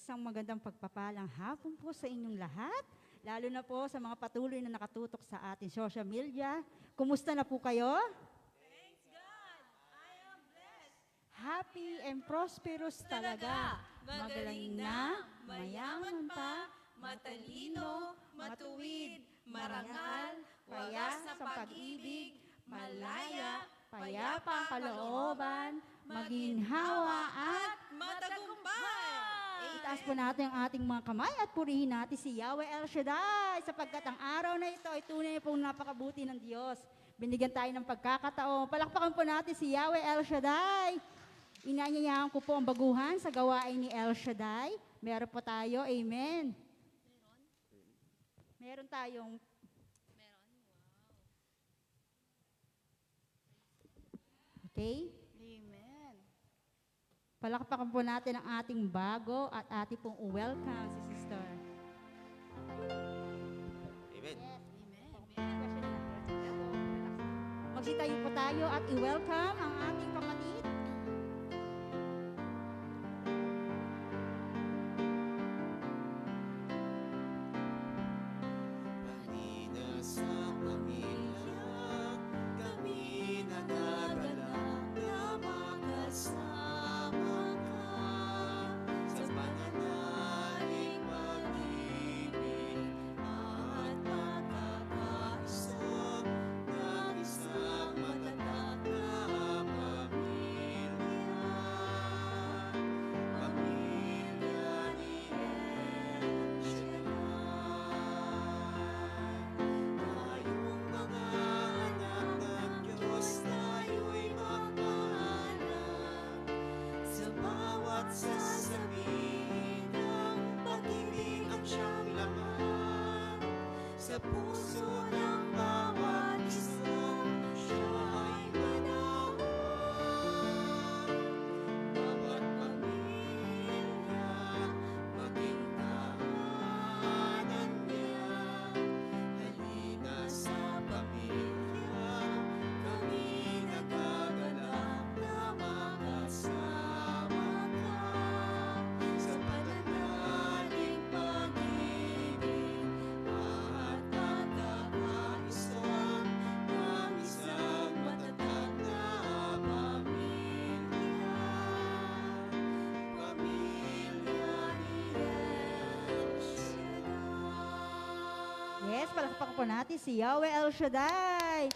Isang magandang pagpapalang hapon po sa inyong lahat, lalo na po sa mga patuloy na nakatutok sa ating social media. Kumusta na po kayo? Thanks God, I am blessed. Happy and prosperous talaga. Magaling na, mayaman pa, matalino, matuwid, marangal, wagas na pag-ibig, malaya, payapa ang kalooban, maginhawa at matagumpay. itaas po natin ang ating mga kamay at purihin natin si Yahweh El Shaddai sapagkat ang araw na ito ay tunay pong napakabuti ng Diyos. Binigyan tayo ng pagkakataon. Palakpakan po natin si Yahweh El Shaddai. Inanyayahan ko po ang baguhan sa gawain ni El Shaddai. Meron po tayo, amen. Meron tayong okay? Amen. Palakpakan po natin ang ating bago at ating pong welcome si Sister. Amen. Magsitayo po tayo at i-welcome ang ating kapatid. Kanina sa pamilya, kami nagagalak na makasama ka sa pananalig pag-ibig at pagkakaisa ng isang matatag na pamilya. Pamilya ni El Shaddai. Tayong mga anak ng Diyos, tayo'y magpaalam sa bawat sasabihin ng pag-ibig ang siyang laman sa puso ng bawat isang siya ay manahan. Bawat pamilya maging tahanan niya. Halina sa pamilya, kami nagagalak na makasama ka sa pananalig pag-ibig at pagkakaisa ng isang matatag na pamilya. Pamilya ni El Shaddai. Yes, palakpakan po natin si Yahweh El Shaddai.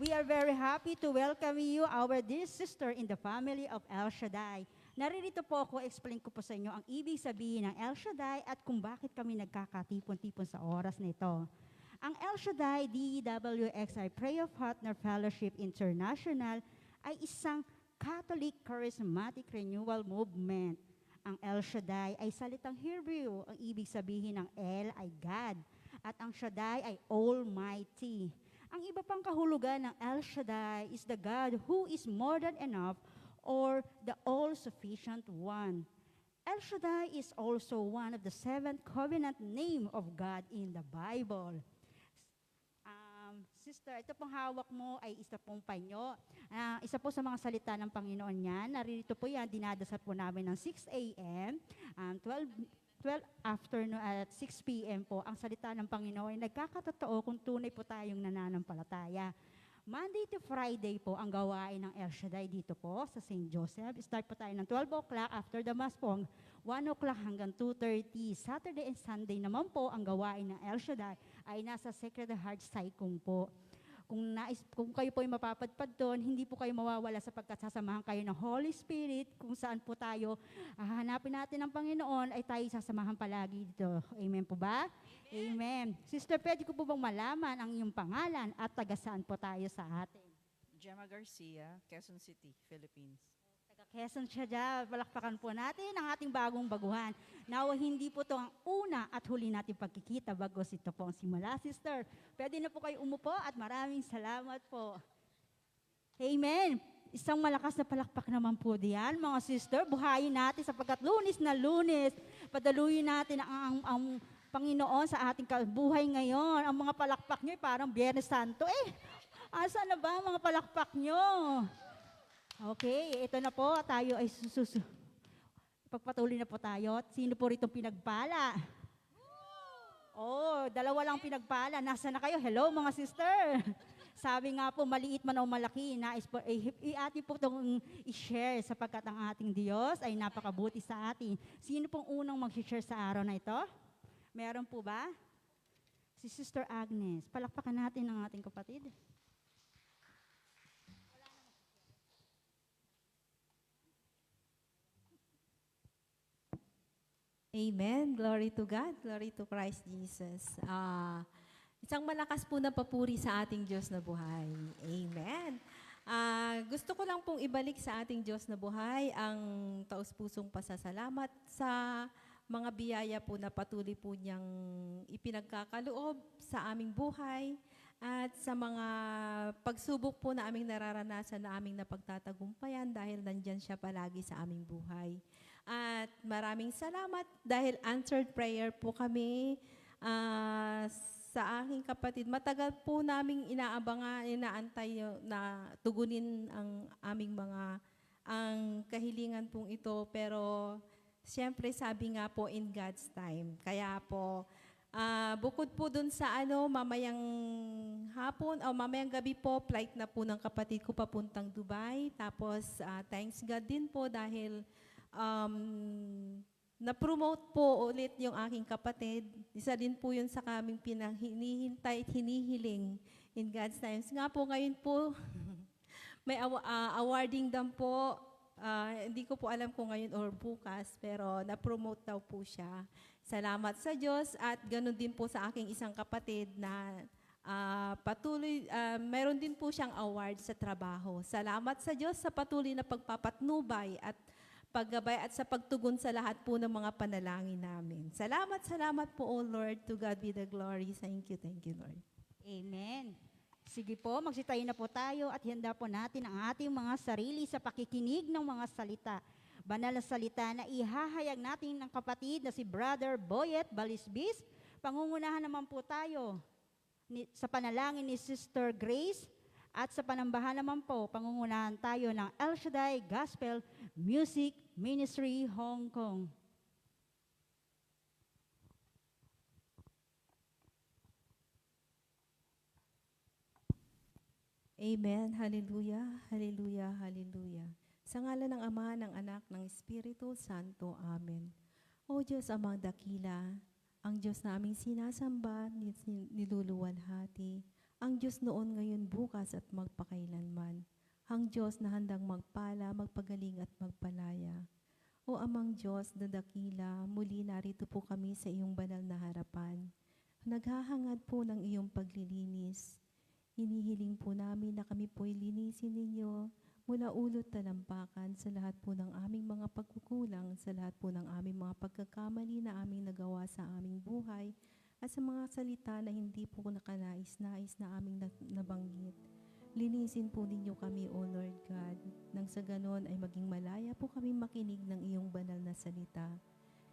We are very happy to welcome you, our dear sister in the family of El Shaddai. Naririto po ako, explain ko po sa inyo ang ibig sabihin ng El Shaddai at kung bakit kami nagkakatipon-tipon sa oras na ito. Ang El Shaddai DWXI Prayer Partner Fellowship International ay isang Catholic Charismatic Renewal Movement. Ang El Shaddai ay salitang Hebrew. Ang ibig sabihin ng El ay God at ang Shaddai ay Almighty. Ang iba pang kahulugan ng El Shaddai is the God who is more than enough or the all-sufficient one. El Shaddai is also one of the 7 covenant name of God in the Bible. Sister, ito pong hawak mo ay isa pong panyo. Isa po sa mga salita ng Panginoon yan. Naririto po yan, dinadasal po namin ng 6 a.m., 12 afternoon at 6 p.m. po. Ang salita ng Panginoon ay nagkakatotoo kung tunay po tayong nananampalataya. Monday to Friday po ang gawain ng El Shaddai dito po sa St. Joseph. Start po tayo ng 12 o'clock after the Mass po, 1 o'clock hanggang 2:30. Saturday and Sunday naman po ang gawain ng El Shaddai ay nasa Sacred Heart Saikung po. Kung kayo po ay mapapadpad doon, hindi po kayo mawawala sapagkat sasamahan kayo ng Holy Spirit kung saan po tayo hahanapin natin ng Panginoon ay tayo sasamahan palagi dito. Amen po ba? Amen. Sister, pwede ko po bang malaman ang iyong pangalan at taga saan po tayo sa atin? Gemma Garcia, Quezon City, Philippines. Taga Quezon siya dyan. Palakpakan po natin ang ating bagong baguhan. Now, hindi po ito ang una at huli natin pagkikita bagos ito po ang simula. Sister, pwede na po kayo umupo at maraming salamat po. Amen. Isang malakas na palakpak naman po diyan, mga sister. Buhayin natin sapagkat Lunes na Lunes. Padaluyin natin ang Panginoon sa ating buhay ngayon. Ang mga palakpak nyo parang Biyernes Santo. Asa na ba ang mga palakpak nyo? Okay, ito na po. Tayo ay Pagpatuloy na po tayo. Sino po rito pinagpala? Oh, dalawa lang pinagpala. Nasa na kayo? Hello mga sister. Sabi nga po, maliit man o malaki, nais po, atin po itong i-share sapagkat ang ating Diyos ay napakabuti sa atin. Sino pong unang mag-share sa araw na ito? Meron po ba? Si Sister Agnes. Palakpakan natin ang ating kapatid. Amen. Glory to God. Glory to Christ Jesus. Isang malakas po na papuri sa ating Diyos na buhay. Amen. Gusto ko lang pong ibalik sa ating Diyos na buhay ang taus-pusong pasasalamat sa mga biyaya po na patuloy po niyang ipinagkakaloob sa aming buhay at sa mga pagsubok po na aming nararanasan na aming napagtatagumpayan dahil nandyan siya palagi sa aming buhay. At maraming salamat dahil answered prayer po kami sa aking kapatid. Matagal po naming inaabangan, inaantay na tugunin ang aming ang kahilingan pong ito. Pero siyempre sabi nga po in God's time. Kaya po, bukod po dun sa mamayang hapon o mamayang gabi po, flight na po ng kapatid ko papuntang Dubai. Tapos thanks God din po dahil na-promote po ulit yung aking kapatid. Isa din po yun sa kaming hinihintay at hinihiling in God's times. Nga po ngayon po, may awarding dam po. Hindi ko po alam kung ngayon or bukas, pero na-promote daw po siya. Salamat sa Diyos at ganun din po sa aking isang kapatid na patuloy, meron din po siyang award sa trabaho. Salamat sa Diyos sa patuloy na pagpapatnubay at paggabay at sa pagtugon sa lahat po ng mga panalangin namin. Salamat po, O Lord. To God be the glory. Thank you, Lord. Amen. Sige po, magsitayo na po tayo at handa po natin ang ating mga sarili sa pakikinig ng mga salita. Banal na salita na ihahayag natin ng kapatid na si Brother Boyet Balisbis. Pangungunahan naman po tayo sa panalangin ni Sister Grace. At sa panambahan naman po, pangungunahan tayo ng El Shaddai Gospel Music Ministry Hong Kong. Amen. Hallelujah, hallelujah, hallelujah. Sa ngalan ng Ama, ng Anak, ng Espiritu Santo. Amen. O Diyos amang dakila, ang Diyos na aming sinasamba, niluluwalhati, ang Diyos noon, ngayon, bukas at magpakailanman. Ang Diyos na handang magpala, magpagaling at magpalaya. O amang Diyos na dakila, muli narito po kami sa iyong banal na harapan. Naghahangad po ng iyong paglilinis. Hinihiling po namin na kami po'y linisin ninyo mula ulot talampakan sa lahat po ng aming mga pagkukulang, sa lahat po ng aming mga pagkakamali na aming nagawa sa aming buhay, at sa mga salita na hindi po nakanais-nais na aming nabanggit. Linisin po ninyo kami, O Lord God, nang sa ganon ay maging malaya po kami makinig ng iyong banal na salita.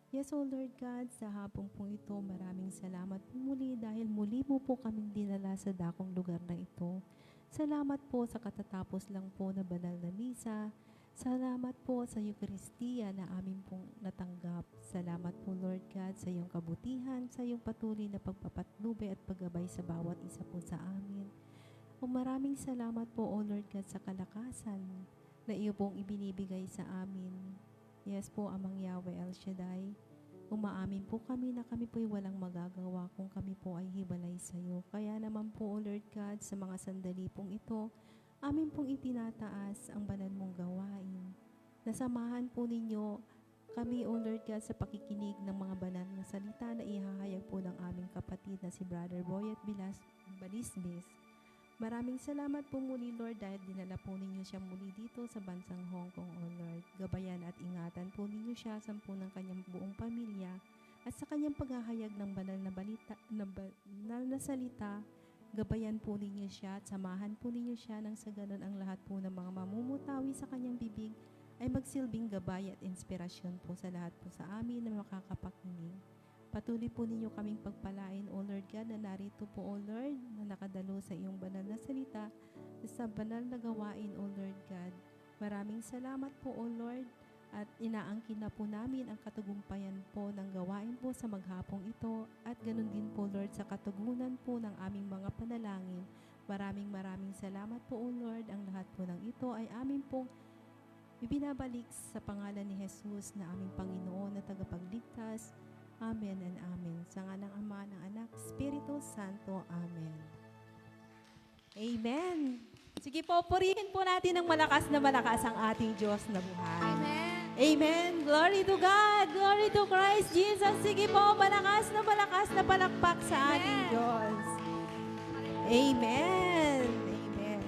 Yes, O Lord God, sa hapong po ito, maraming salamat po muli dahil muli mo po kaming dinala sa dakong lugar na ito. Salamat po sa katatapos lang po na banal na misa. Salamat po sa Eucharistia na amin pong natanggap. Salamat po, Lord God, sa iyong kabutihan, sa iyong patuloy na pagpapatnubay at paggabay sa bawat isa po sa amin. O maraming salamat po, O Lord God, sa kalakasan na iyo pong ibinibigay sa amin. Yes po, Amang Yahweh El Shaddai. Umaamin po kami na kami po'y walang magagawa kung kami po ay hiwalay sa iyo. Kaya naman po, O Lord God, sa mga sandali pong ito, amin pong itinataas ang banal mong gawain. Nasamahan po ninyo kami, O Lord God, sa pakikinig ng mga banal na salita na ihahayag po ng aming kapatid na si Brother Boyet Balisbis. Maraming salamat po muli, Lord, dahil dinala po ninyo siya muli dito sa bansang Hong Kong, O Lord. Gabayan at ingatan po ninyo siya sa po ng kanyang buong pamilya at sa kanyang paghahayag ng banal na salita. Gabayan po ninyo siya at samahan po ninyo siya nang sa ganon ang lahat po ng mga mamumutawi sa kanyang bibig ay magsilbing gabay at inspirasyon po sa lahat po sa amin na makakapakinig. Patuloy po ninyo kaming pagpalain, O Lord God, na narito po, O Lord, na nakadalo sa iyong banal na salita, sa banal na gawain, O Lord God. Maraming salamat po, O Lord, At inaangkin na po namin ang katagumpayan po ng gawain po sa maghapong ito at ganun din po Lord sa katugunan po ng aming mga panalangin. Maraming salamat po O Lord. Ang lahat po ng ito ay amin pong ibinabalik sa pangalan ni Jesus na aming Panginoon na tagapagligtas. Amen and Amen. Sa ngalan ng Ama, ng Anak, Espiritu Santo. Amen. Amen. Sige po, purihin po natin ng malakas ang ating Diyos na buhay. Amen. Amen. Glory to God. Glory to Christ Jesus. Sige po, malakas na palakpak sa ating Diyos. Amen. Amen.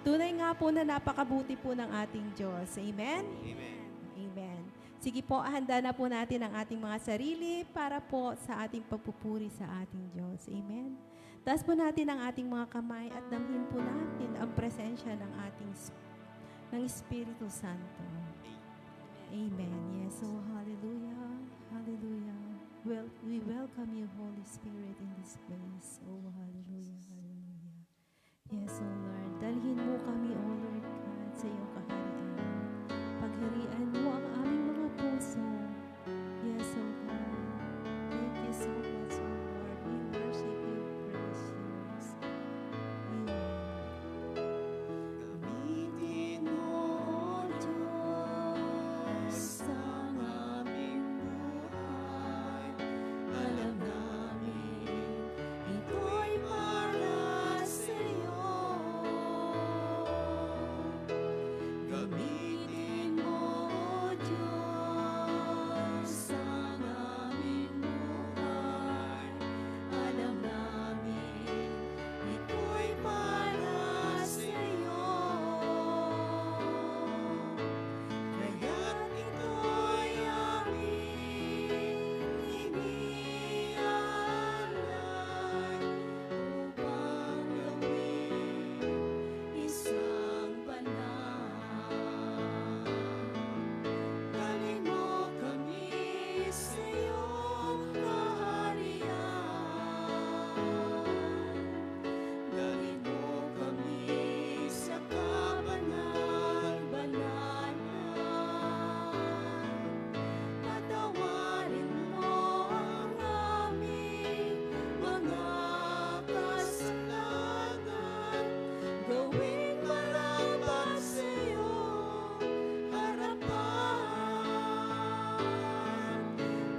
Tunay nga po na napakabuti po ng ating Diyos. Amen. Amen. Amen. Sige po, handa na po natin ang ating mga sarili para po sa ating pagpupuri sa ating Diyos. Amen. Taas po natin ang ating mga kamay at damhin po natin ang presensya ng ating ng Espiritu Santo. Amen. Yes. So, hallelujah. Hallelujah. Well, we welcome you, Holy Spirit, in this place. Oh, hallelujah. Hallelujah. Yes, oh Lord. Dalhin mo kami, oh Lord God, sa iyong kaharian. Pagharian mo ang aming mga puso. Yes, oh God. Thank you so much, oh Lord. We worship you, praise you. Amen. Gamitin mo, Diyos, ang aming buhay. Alam namin, ito'y para sa'yo. Gamitin mo, Diyos, ang aming buhay. Alam namin, ito'y para sa'yo. Kaya't ito'y aming iniaalay upang gawin isang banal. Dalhin mo kami sa iyong kaharian. Dalhin mo kami sa kabanal-banalan. Patawarin mo ang aming mga kasalanan. Gawing marapat sa iyong harapan.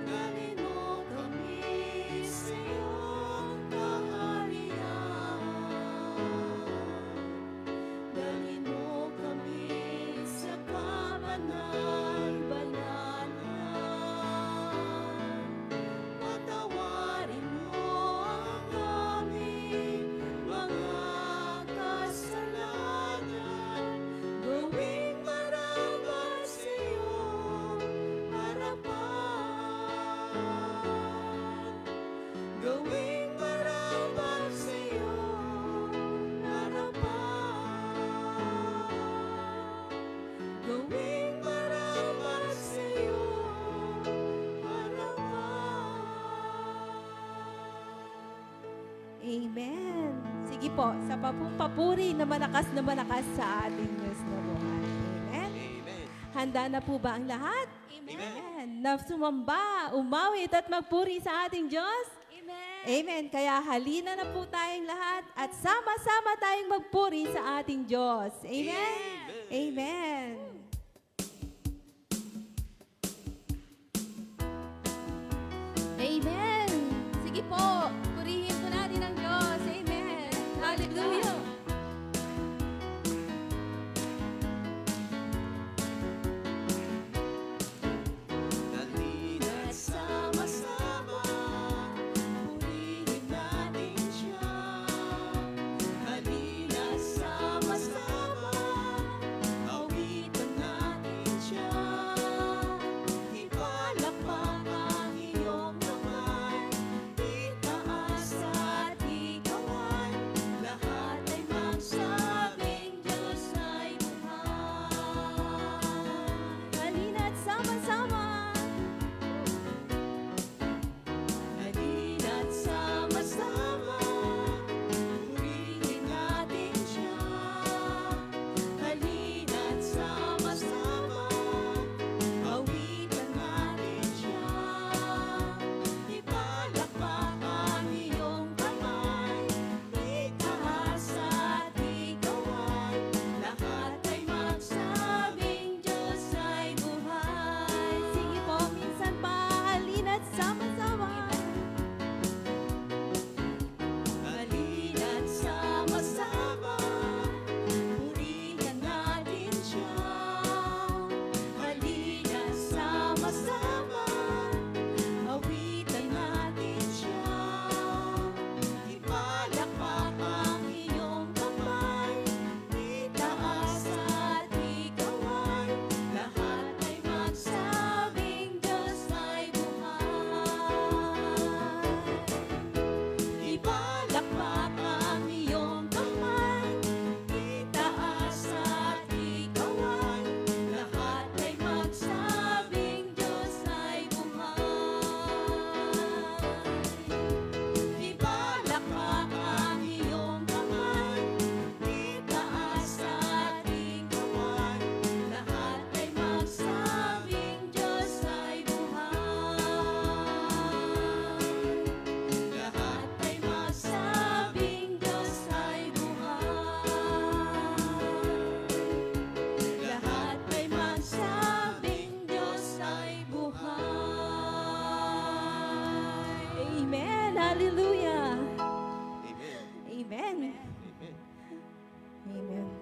Dalhin mo kami sa iyong kaharian. Dalhin mo kami sa kabanal-banalan. Patawarin mo ang aming mga kasalanan. Gawing marapat sa iyong harapan. Gawing marapat sa iyong harapan. Gawing marapat sa iyong harapan. Amen. Sige po, sa papuri na malakas sa ating Diyos na buhay. Amen. Amen. Handa na po ba ang lahat? Amen. Na sumamba, umawit at magpuri sa ating Diyos? Amen. Amen. Kaya halina na po tayong lahat at sama-sama tayong magpuri sa ating Diyos. Amen. Amen. Amen. Sige po, purihin po natin ang Diyos. Amen. Hallelujah. Halina't sama-sama, purihin natin siya. Halina't sama-sama, awitan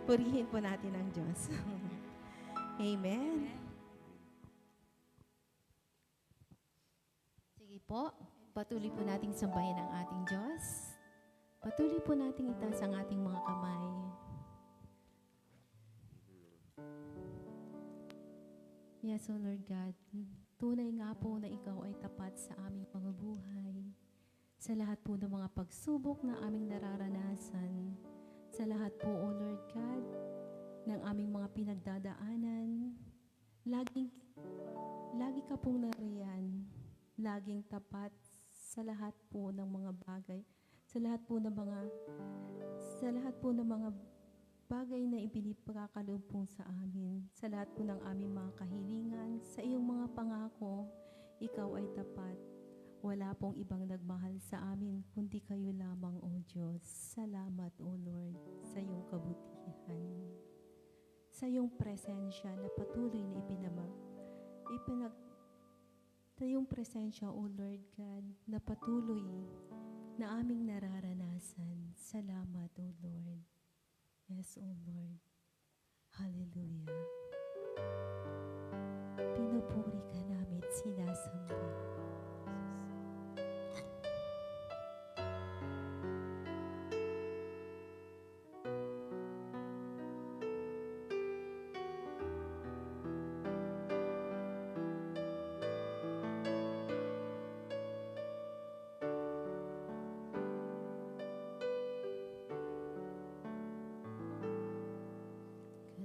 Purihin po natin ang Diyos. Amen. Sige po, patuloy po nating sambahin ang ating Diyos. Patuloy po nating itaas ang ating mga kamay. Yes, O Lord God, tunay nga po na Ikaw ay tapat sa aming mga buhay. Sa lahat po ng mga pagsubok na aming nararanasan. Sa lahat po, O Lord God, ng aming mga pinagdadaanan. Lagi ka pong nariyan. Laging tapat sa lahat po ng mga bagay. Sa lahat po ng mga bagay na ipinipakakaloob po sa amin, sa lahat po ng aming mga kahilingan, sa iyong mga pangako, ikaw ay tapat. Wala pong ibang nagmahal sa amin, kundi kayo lamang, O Diyos. Salamat, O Lord, sa iyong kabutihan. Sa iyong presensya na patuloy na sa iyong presensya, O Lord God, na patuloy na aming nararanasan. Salamat, O Lord. Yes, O Lord. Hallelujah. Pinupuri ka namin, sinasamba.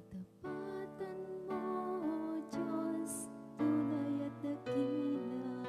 Katapatan mo, O Diyos, tunay at dakila.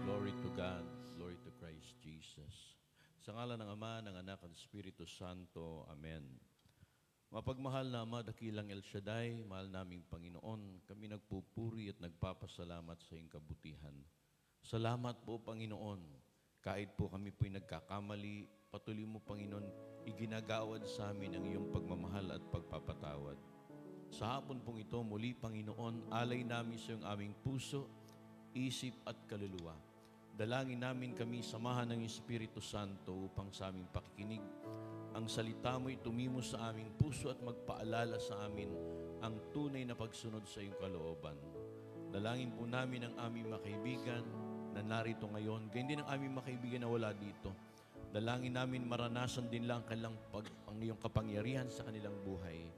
Glory to God, glory to Christ Jesus. Sa ngalan ng Ama, ng Anak, at Espiritu Santo. Amen. Mapagmahal na Ama, dakilang El Shaddai, mahal naming Panginoon, kami nagpupuri at nagpapasalamat sa iyong kabutihan. Salamat po, Panginoon. Kahit po kami po'y nagkakamali, patuloy mo, Panginoon, iginagawad sa amin ang iyong pagmamahal at pagpapatawad. Sa hapon pong ito, muli, Panginoon, alay namin sa iyong aming puso, isip at kaluluwa. Dalangin namin kami samahan ng Espiritu Santo upang sa aming pakikinig, ang salita mo'y tumimos sa aming puso at magpaalala sa amin ang tunay na pagsunod sa iyong kalooban. Dalangin po namin ang aming mga kaibigan na narito ngayon, ganyan din ang aming mga kaibigan na wala dito. Dalangin namin maranasan din lang ang iyong kapangyarihan sa kanilang buhay.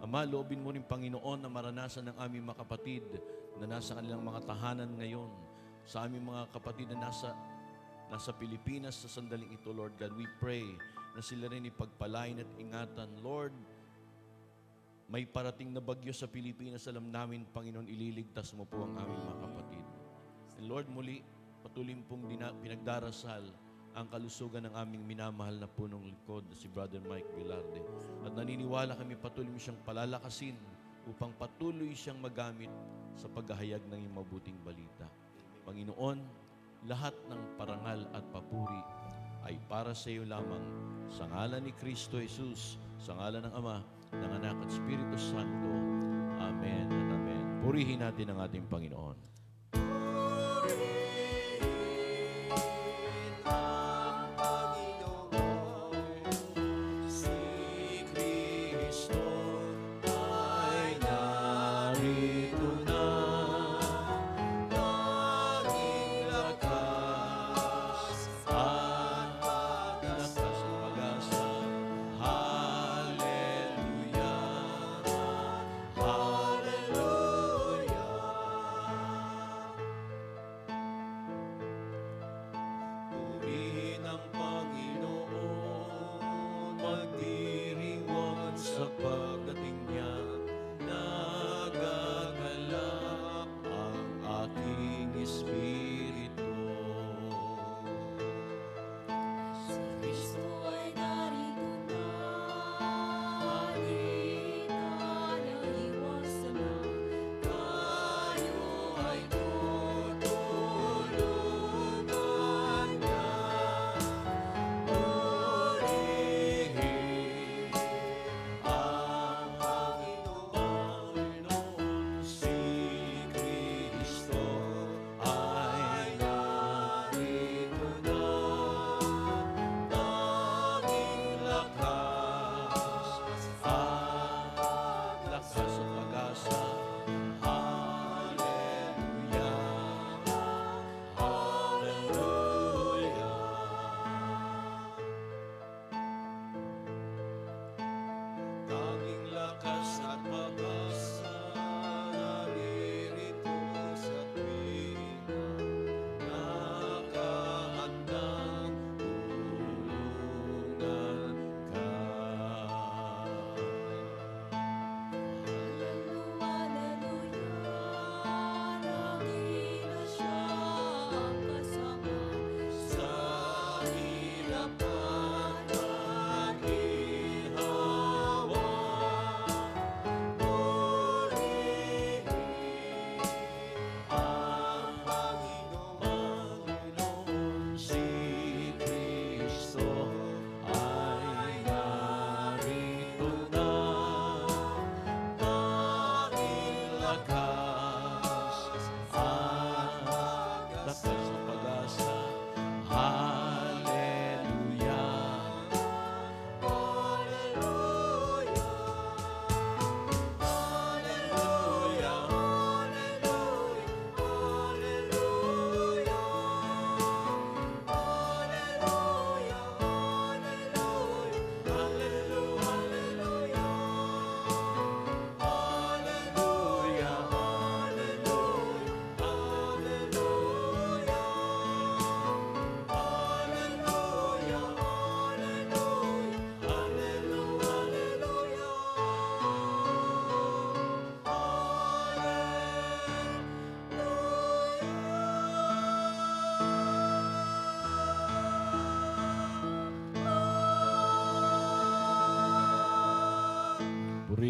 Ama, loobin mo rin, Panginoon, na maranasan ng aming mga kapatid na nasa kanilang mga tahanan ngayon, sa aming mga kapatid na nasa Pilipinas sa sandaling ito, Lord God. We pray na sila rin ipagpalain at ingatan. Lord, may parating na bagyo sa Pilipinas. Alam namin, Panginoon, ililigtas mo po ang aming mga kapatid. And Lord, muli, patuloy pong pinagdarasal ang kalusugan ng aming minamahal na punong likod, si Brother Mike Velarde. At naniniwala kami patuloy mo siyang palalakasin upang patuloy siyang magamit sa paghahayag ng iyong mabuting balita. Panginoon, lahat ng parangal at papuri ay para sa iyo lamang, sa ngalan ni Kristo Jesus, sa ngalan ng Ama, ng Anak at Espiritu Santo. Amen at amen. Purihin natin ang ating Panginoon.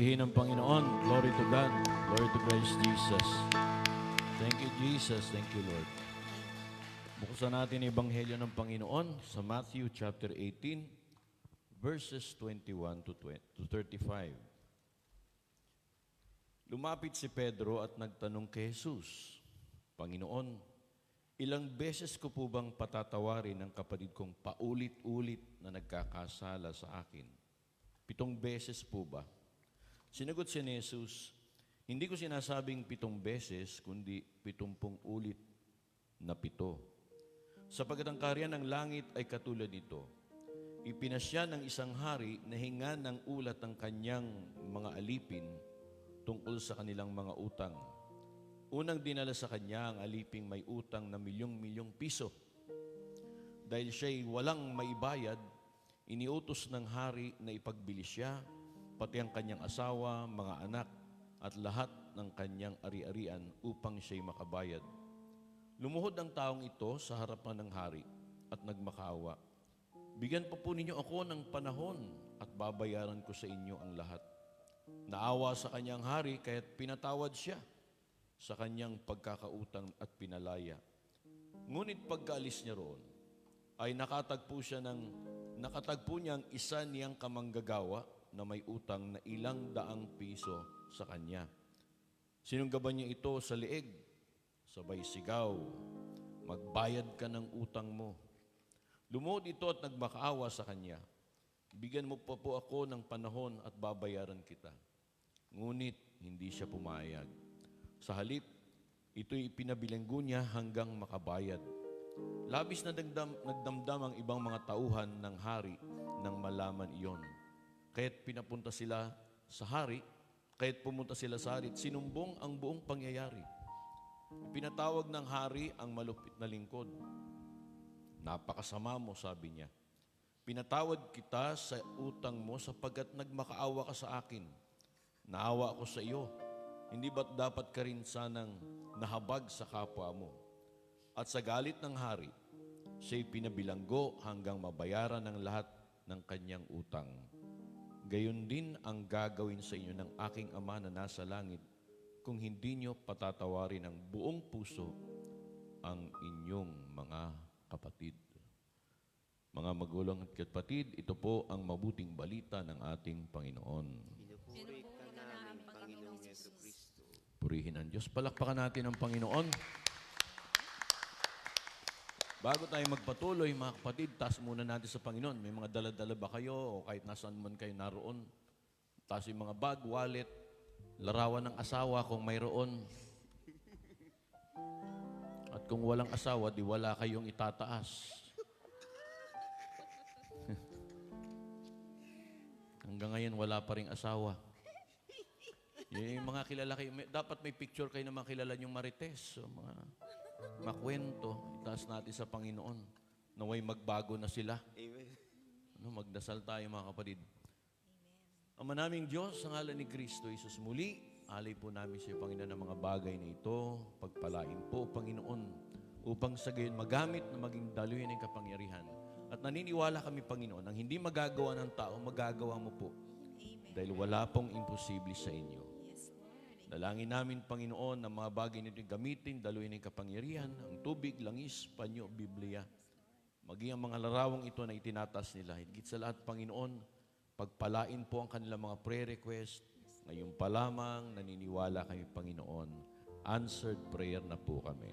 Purihin ang Panginoon. Glory to God. Glory to Christ Jesus. Thank you, Jesus. Thank you, Lord. Buksan natin ang Ebanghelyo ng Panginoon sa Matthew chapter 18, verses 21 to 35. Lumapit si Pedro at nagtanong kay Jesus, Panginoon, ilang beses ko po bang patatawarin ang kapatid kong paulit-ulit na nagkakasala sa akin? 7 beses po ba? Sinagot si Jesus, hindi ko sinasabing 7 beses, kundi 70 ulit na 7. Sapagkat ang kaharian ng langit ay katulad nito. Ipinasya ng isang hari na hinga ng ulat ang kanyang mga alipin tungkol sa kanilang mga utang. Unang dinala sa kanya ang aliping may utang na milyong-milyong piso. Dahil siya'y walang maibayad, iniutos ng hari na ipagbili siya, pati ang kanyang asawa, mga anak, at lahat ng kanyang ari-arian upang siya'y makabayad. Lumuhod ang taong ito sa harapan ng hari at nagmakaawa. Bigyan pa po ninyo ako ng panahon at babayaran ko sa inyo ang lahat. Naawa sa kanyang hari kaya't pinatawad siya sa kanyang pagkakautang at pinalaya. Ngunit pagkaalis niya roon, ay nakatagpo niya ang isa niyang kamanggagawa na may utang na 100 piso sa kanya. Sinunggaban niya ito sa leeg, sabay sigaw, magbayad ka ng utang mo. Lumuhod ito at nagmakaawa sa kanya. Bigyan mo pa po ako ng panahon at babayaran kita. Ngunit hindi siya pumayag. Sa halip, ito'y ipinabilanggo niya hanggang makabayad. Labis na nagdamdam ang ibang mga tauhan ng hari nang malaman iyon. Kaya't pumunta sila sa hari, sinumbong ang buong pangyayari. Pinatawag ng hari ang malupit na lingkod. Napakasama mo, sabi niya. Pinatawad kita sa utang mo sapagkat nagmakaawa ka sa akin. Naawa ako sa iyo. Hindi ba't dapat ka rin sanang nahabag sa kapwa mo? At sa galit ng hari, siya'y pinabilanggo hanggang mabayaran ng lahat ng kanyang utang. Gayon din ang gagawin sa inyo ng aking Ama na nasa langit kung hindi nyo patatawarin ng buong puso ang inyong mga kapatid. Mga magulang at kapatid, ito po ang mabuting balita ng ating Panginoon. Pinupuri ka namin, Panginoong Jesucristo. Purihin ang Diyos. Palakpakan natin ang Panginoon. Bago tayo magpatuloy, mga kapatid, taas muna natin sa Panginoon. May mga dala-dala ba kayo o kahit nasaan man kayo naroon? Taas yung mga bag, wallet, larawan ng asawa kung mayroon. At kung walang asawa, di wala kayong itataas. Hanggang ngayon, wala pa ring asawa. Yung mga kilala kayo, dapat may picture kayo na mga kilala niyong marites. So, mga kwento, itaas natin sa Panginoon. Naway magbago na sila. Amen. Magdasal tayo mga kapatid. Ama naming Diyos, sa ngalan ni Kristo Jesus muli, alay po namin sa iyo, Panginoon, ng mga bagay na ito. Pagpalain po, Panginoon, upang sa gayon magamit na maging daluyan ng kapangyarihan. At naniniwala kami, Panginoon, ang hindi magagawa ng tao, magagawa mo po. Amen. Dahil wala pong imposible sa inyo. Yes, Lord. Dalangin namin, Panginoon, na mga bagay nito gamitin, daluyan ng kapangyarihan, ang tubig, langis, panyo, Biblia. Maging ang mga larawang ito na itinatas nila. Higit sa lahat, Panginoon, pagpalain po ang kanilang mga prayer request. Ngayon pa lamang, naniniwala kami, Panginoon. Answered prayer na po kami.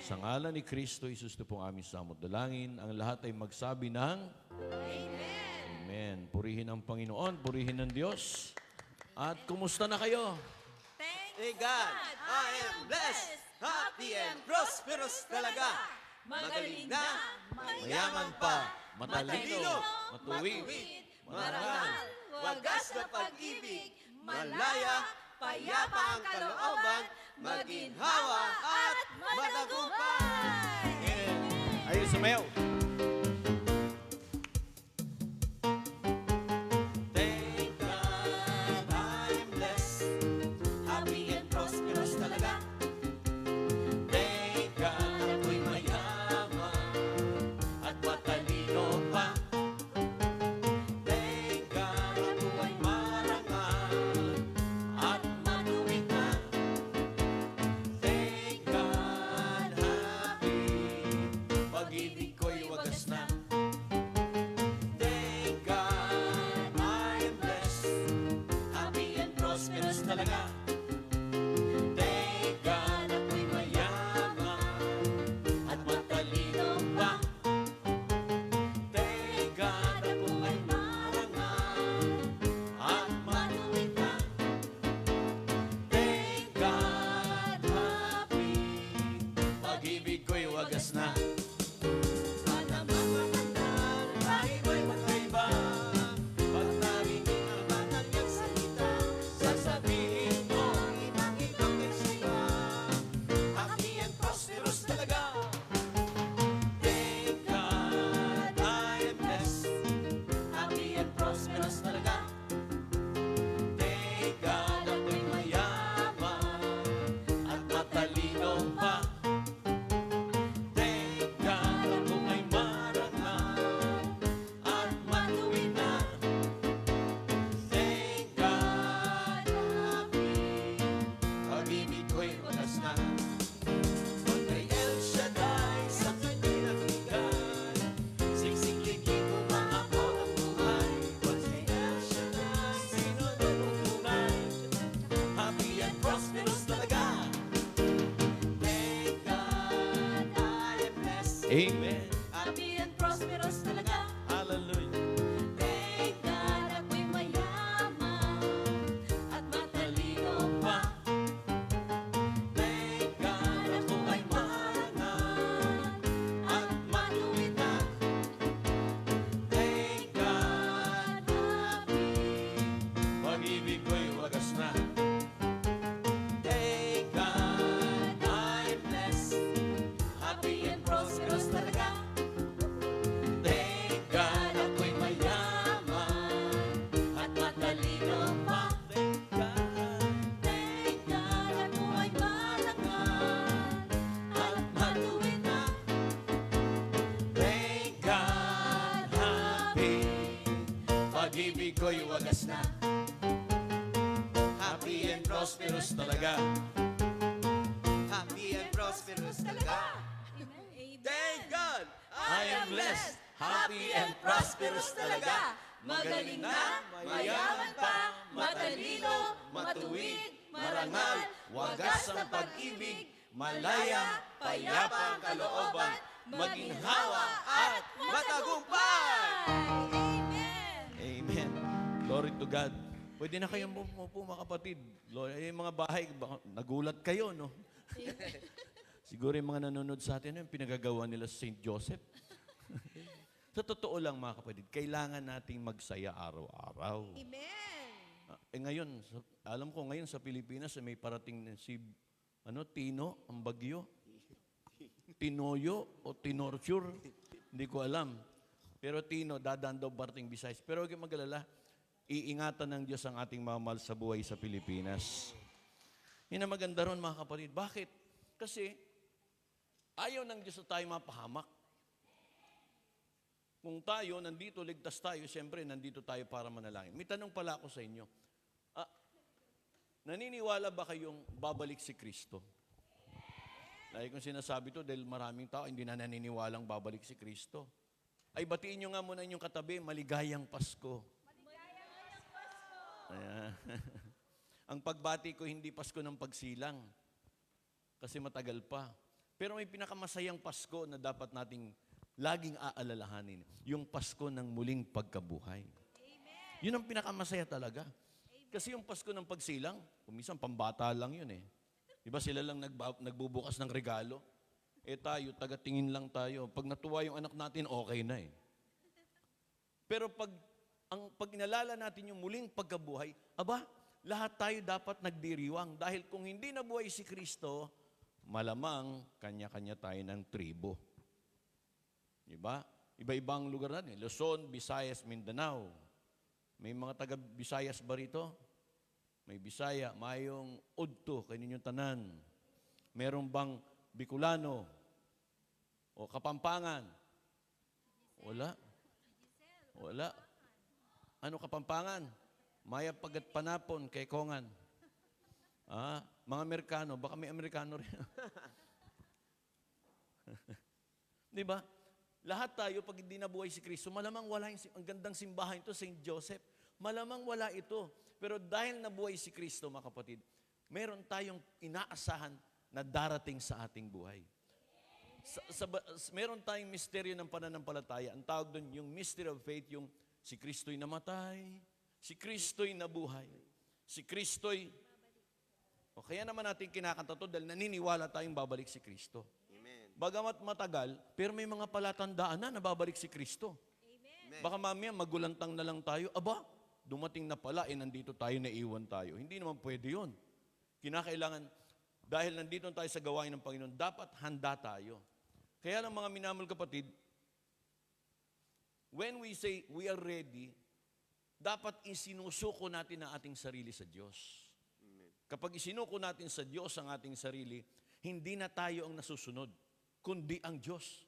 Sa ngalan ni Kristo, Jesus, ito pong aming samot dalangin. Ang lahat ay magsabi ng Amen. Amen. Purihin ang Panginoon, purihin ang Diyos. At kumusta na kayo? Hey God, I am blessed, happy and prosperous talaga. Magaling na, Mayaman pa, matalino, matuwid, marangal, wagas na pag-ibig, malaya, payapa ang kalooban, maginhawa at matagumpay. Ayun, sumayaw. Thank God I am blessed, happy and prosperous talaga. Thank God ako'y mayaman at matalino pa. Thank God ako'y marangal, Amen. Happy and prosperous talaga. Hallelujah. Thank God ako'y mayaman at matalino pa. Thank God ako ay marangal at matuwid na. Thank God, happy. Pag-ibig ko'y wagas na. Thank God, I'm blessed. Happy and prosperous talaga. Thank God ako'y mayaman at matalino pa. Thank God. Thank God ako ay marangal at matuwid na. Thank God, happy. Pag-ibig ko'y wagas na. Happy and prosperous talaga. Happy and prosperous talaga. Thank God, I am blessed. happy and prosperous talaga. Magaling na, mayaman pa, matalino, matuwid, marangal, wagas ang pag-ibig, malaya, payapa ang kalooban, maginhawa at matagumpay. Amen. Glory to God. Pwede na kayong umupo, mga kapatid. Lord, yung mga bahay, baka nagulat kayo, no? Siguro yung mga nanonood sa atin, yung pinagagawa nila sa St. Joseph. Sa totoo lang, mga kapatid, kailangan nating magsaya araw-araw. Amen. Ngayon, alam ko ngayon sa Pilipinas, may parating na si Tino, ang bagyo. Tinoyo o Tinorture. Hindi ko alam. Pero Tino, dadaan daw parating Visayas. Pero huwag kayong mag-alala, iingatan ng Diyos ang ating mga mahal sa buhay sa Pilipinas. Yun ang maganda ron, mga kapatid. Bakit? Kasi ayaw ng Diyos na tayo mapahamak. Kung tayo, nandito, ligtas tayo, siyempre, nandito tayo para manalangin. May tanong pala ako sa inyo. Naniniwala ba kayong babalik si Kristo? Lagi kong sinasabi to dahil maraming tao hindi na naniniwalang babalik si Kristo. Ay, batiin nyo nga muna inyong katabi, maligayang Pasko. Maligayang Pasko! Ayan. Ang pagbati ko hindi Pasko ng pagsilang. Kasi matagal pa. Pero may pinakamasayang Pasko na dapat nating laging aalalahanin. Yung Pasko ng muling pagkabuhay. Amen. Yun ang pinakamasaya talaga. Kasi yung Pasko ng pagsilang, kumisan pambata lang yun eh. Diba sila lang nagbubukas ng regalo? Tayo, tagatingin lang tayo. Pag natuwa yung anak natin, okay na eh. Pero pag inalala natin yung muling pagkabuhay, lahat tayo dapat nagdiriwang. Dahil kung hindi nabuhay si Kristo, malamang kanya-kanya tayo ng tribo. Diba? Iba-ibang lugar natin. Luzon, Visayas, Mindanao. May mga taga-Visayas ba rito? May Bisaya, mayong Udto, kaninyong tanan. Meron bang Bicolano? O Kapampangan? Wala. Wala. Ano Kapampangan? Maya Pagat Panapon, kay Kongan. Mga Amerikano, baka may Amerikano rin. Di ba? Lahat tayo, pag hindi nabuhay si Kristo, malamang wala ang gandang simbahan ito, St. Joseph. Malamang wala ito. Pero dahil nabuhay si Kristo, mga kapatid, meron tayong inaasahan na darating sa ating buhay. Meron tayong misteryo ng pananampalataya. Ang tawag doon, yung mystery of faith, yung si Kristo'y namatay, si Kristo'y nabuhay, si Kristo'y... O kaya naman natin kinakanta to dahil naniniwala tayong babalik si Kristo. Amen. Bagamat matagal, pero may mga palatandaan na babalik si Kristo. Amen. Baka mamaya magulantang na lang tayo, dumating na pala, nandito tayo, naiwan tayo. Hindi naman pwede yun. Kinakailangan, dahil nandito tayo sa gawain ng Panginoon, dapat handa tayo. Kaya lang mga minamahal kapatid, when we say we are ready, dapat isinusuko natin ang ating sarili sa Diyos. Amen. Kapag isinuko natin sa Diyos ang ating sarili, hindi na tayo ang nasusunod, kundi ang Diyos.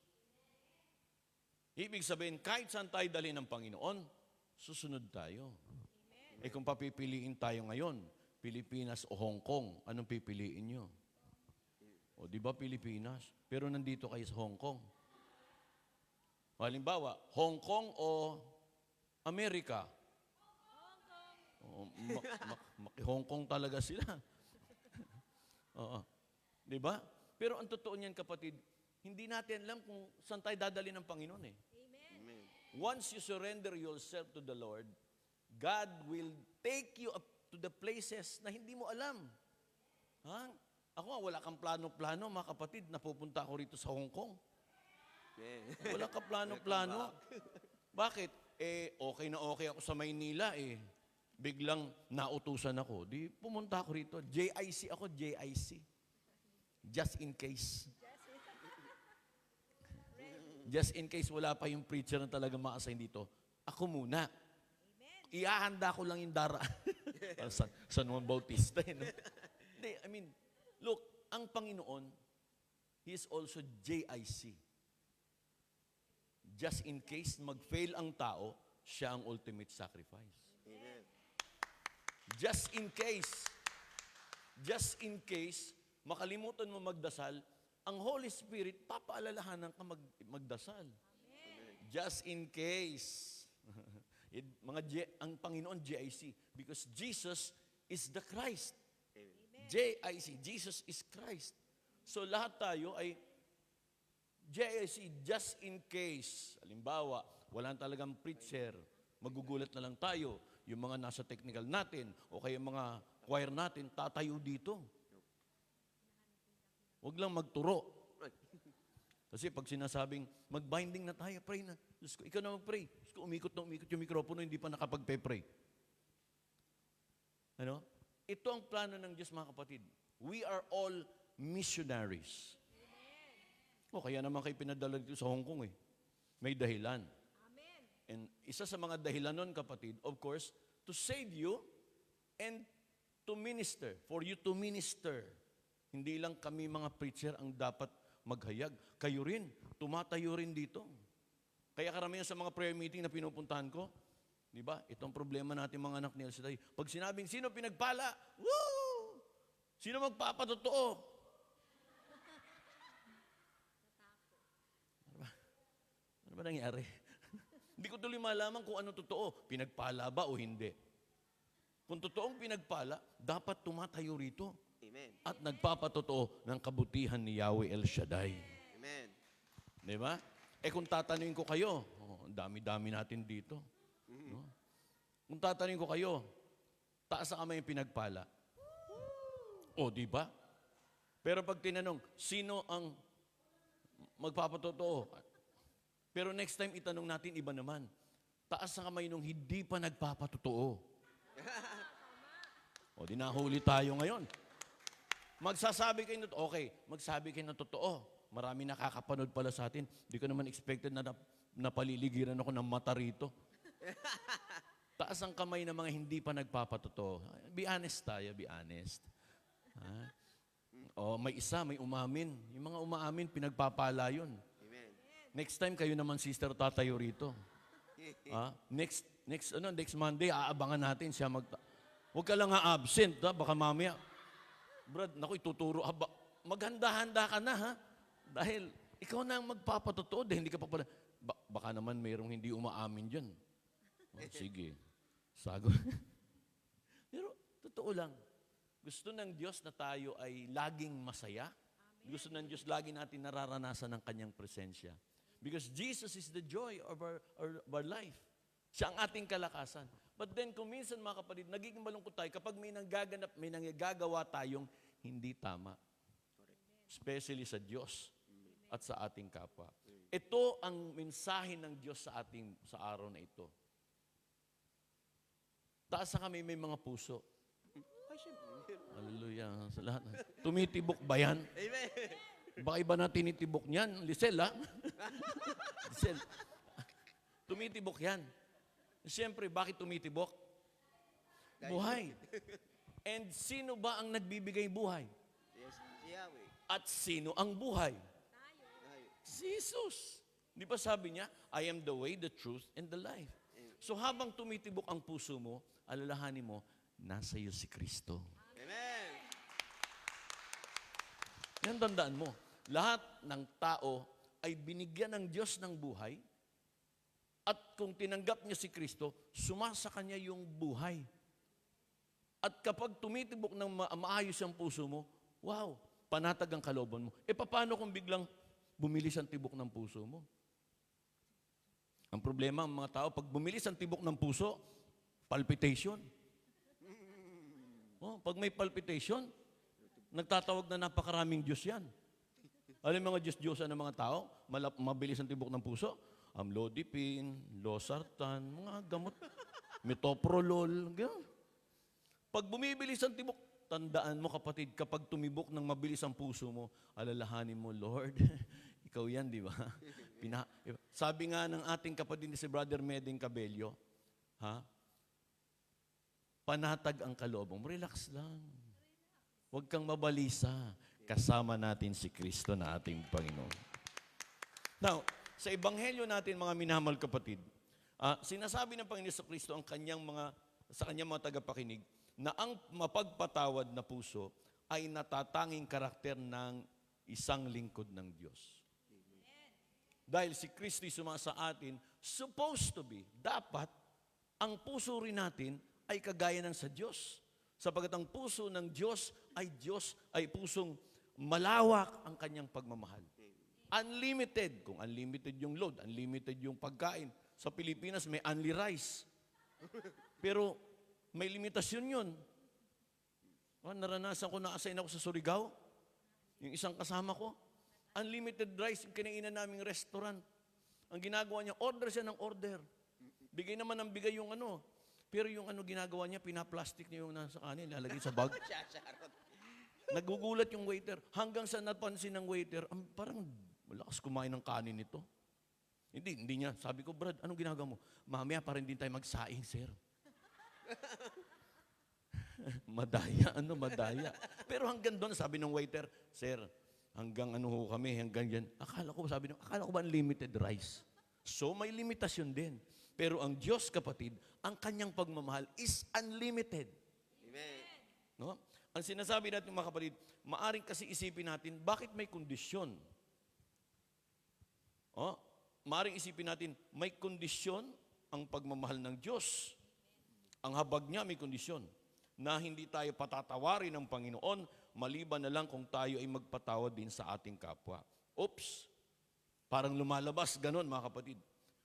Ibig sabihin, kahit saan tayo dalhin ng Panginoon, susunod tayo. Kung papipiliin tayo ngayon, Pilipinas o Hong Kong, anong pipiliin nyo? O di ba Pilipinas? Pero nandito kayo sa Hong Kong. Halimbawa, Hong Kong o Amerika? Hong Kong talaga sila. Oo. Di ba? Pero ang totoo niyan, kapatid, hindi natin alam kung saan tayo dadali ng Panginoon eh. Amen. Once you surrender yourself to the Lord, God will take you up to the places na hindi mo alam. Ha? Ako, wala kang plano-plano, mga kapatid, napupunta ako rito sa Hong Kong. Amen. Wala ka plano-plano. Bakit? Okay na okay ako sa Maynila eh. Biglang nautusan ako. Di pumunta ako rito. JIC ako, JIC. Just in case. Just in case wala pa yung preacher na talaga ma-assign dito. Ako muna. Iahanda ko lang yung dara. San Juan Bautista. No? Hindi, I mean, look, ang Panginoon, He is also JIC. Just in case mag-fail ang tao, siya ang ultimate sacrifice. Amen. Just in case, makalimutan mo magdasal, ang Holy Spirit, papaalalahanan ka magdasal. Just in case. Ang Panginoon, JIC. Because Jesus is the Christ. JIC, Jesus is Christ. So lahat tayo ay JIC, just in case. Halimbawa, walang talagang preacher, magugulat na lang tayo. Yung mga nasa technical natin, o kaya mga choir natin, tatayo dito. Huwag lang magturo. Kasi pag sinasabing, mag-binding na tayo, pray na. Diyos ko, ikaw na mag-pray. Diyos ko, umikot na umikot yung mikropono, hindi pa nakapag-pray. Ano? Ito ang plano ng Diyos, mga kapatid. We are all missionaries. O, kaya naman kayo pinadala dito sa Hong Kong eh. May dahilan. And isa sa mga dahilan nun, kapatid, of course, to save you and to minister, for you to minister. Hindi lang kami mga preacher ang dapat maghayag. Kayo rin, tumatayo rin dito. Kaya karamihan sa mga prayer meeting na pinupuntahan ko, di ba? Itong problema natin mga anak ni El Shaddai. Pag sinabing, sino pinagpala? Woo! Sino magpapatotoo? Ano ba nangyari? Hindi ko tuloy malaman kung ano totoo. Pinagpala ba o hindi? Kung totoong pinagpala, dapat tumatayo rito. Amen. At nagpapatotoo ng kabutihan ni Yahweh El Shaddai. Amen. Di ba? Kung tatanungin ko kayo, ang dami-dami natin dito. No? Kung tatanungin ko kayo, taas ang kamay yung pinagpala. O, di ba? Pero pag tinanong, sino ang magpapatotoo? Pero next time itanong natin, iba naman. Taas ang kamay nung hindi pa nagpapatotoo. O, di nahuli tayo ngayon. Magsasabi kayo, okay, magsabi kayo ng totoo. Marami nakakapanood pala sa atin. Di ko naman expected na napaliligiran ako ng mata rito. Taas ang kamay ng mga hindi pa nagpapatotoo. Be honest tayo, be honest. Ha? O, may isa, may umamin. Yung mga umaamin, pinagpapala yun. Amen. Next time, kayo naman, sister, tatayo rito. Ha? Next Monday, aabangan natin siya Huwag ka lang absent, ha? Baka mamaya, Brad, naku, ituturo. Maghanda-handa ka na, ha? Dahil ikaw na ang magpapatotoo, dahil hindi ka pa pala. Baka naman mayroong hindi umaamin dyan. Sige. Sagot. Pero, totoo lang. Gusto ng Diyos na tayo ay laging masaya. Gusto ng Diyos lagi natin nararanasan ng Kanyang presensya. Because Jesus is the joy of our life. Siya ang ating kalakasan. But then, kung minsan, mga kapatid, nagiging malungkot tayo kapag may nanggagawa tayong hindi tama. Especially sa Diyos at sa ating kapwa. Ito ang mensahe ng Diyos sa araw na ito. Taas na kami may mga puso. Ay, syempre. Hallelujah. Sa lahat. Tumitibok ba yan? Amen. Baka iba na tinitibok niyan. Lisel, ha? Lisel. Tumitibok yan. Siyempre, bakit tumitibok? Buhay. And sino ba ang nagbibigay buhay? Yes, si Yahweh. At sino ang buhay? Tayo. Si Jesus. Di ba sabi niya, I am the way, the truth, and the life. So habang tumitibok ang puso mo, alalahanin mo, nasa iyo si Kristo. Amen. Yan tandaan mo. Lahat ng tao ay binigyan ng Diyos ng buhay at kung tinanggap niya si Kristo, sumasa kanya yung buhay. At kapag tumitibok ng maayos ang puso mo, wow, panatag ang kalooban mo. Paano kung biglang bumilis ang tibok ng puso mo. Ang problema, ang mga tao, pag bumilis ang tibok ng puso, palpitation. Oh, pag may palpitation, nagtatawag na napakaraming Diyos yan. Alam mo mga Diyos-Diyosan ng mga tao, mabilis ang tibok ng puso, amlodipine, losartan, mga gamot, metoprolol, gano'n. Pag bumibilis ang tibok, tandaan mo kapatid, kapag tumibok ng mabilis ang puso mo, alalahanin mo, Lord, ikaw yan, di ba? Sabi nga ng ating kapatid si Brother Meding Cabello, panatag ang kalooban mo, relax lang. Huwag kang mabalisa. Kasama natin si Kristo na ating Panginoon. Now, sa Ebanghelyo natin, mga minamahal kapatid, sinasabi ng Panginoon sa Kristo sa kanyang mga tagapakinig na ang mapagpatawad na puso ay natatanging karakter ng isang lingkod ng Diyos. Dahil si Kristo sumasa atin, supposed to be, dapat, ang puso rin natin ay kagaya ng sa Diyos. Sapagat ang puso ng Diyos ay pusong malawak ang kanyang pagmamahal. Unlimited. Kung unlimited yung load, unlimited yung pagkain. Sa Pilipinas, may only rice. Pero may limitasyon yun. Naranasan ko, na-assign ako sa Surigao. Yung isang kasama ko, unlimited rice yung kinainan naming restaurant. Ang ginagawa niya, order siya ng order. Bigay naman ng bigay yung ano. Pero yung ginagawa niya, pinaplastic niya yung nasa kanin, lalagay sa bag. Nagugulat yung waiter. Hanggang sa napansin ng waiter, parang malakas kumain ng kanin nito. Hindi niya. Sabi ko, Brad, anong ginagawa mo? Mamaya, para hindi tayo magsaing, sir. Madaya. Pero hanggang doon, sabi ng waiter, sir, hanggang hanggang yan. Akala ko ba unlimited rice? So, may limitasyon din. Pero ang Diyos, kapatid, ang kanyang pagmamahal is unlimited. Amen. No? Ang sinasabi natin mga kapatid, maaring kasi isipin natin, bakit may kondisyon? Maaring isipin natin, may kondisyon ang pagmamahal ng Diyos. Ang habag niya may kondisyon na hindi tayo patatawarin ng Panginoon, maliban na lang kung tayo ay magpatawad din sa ating kapwa. Oops! Parang lumalabas, ganon mga kapatid.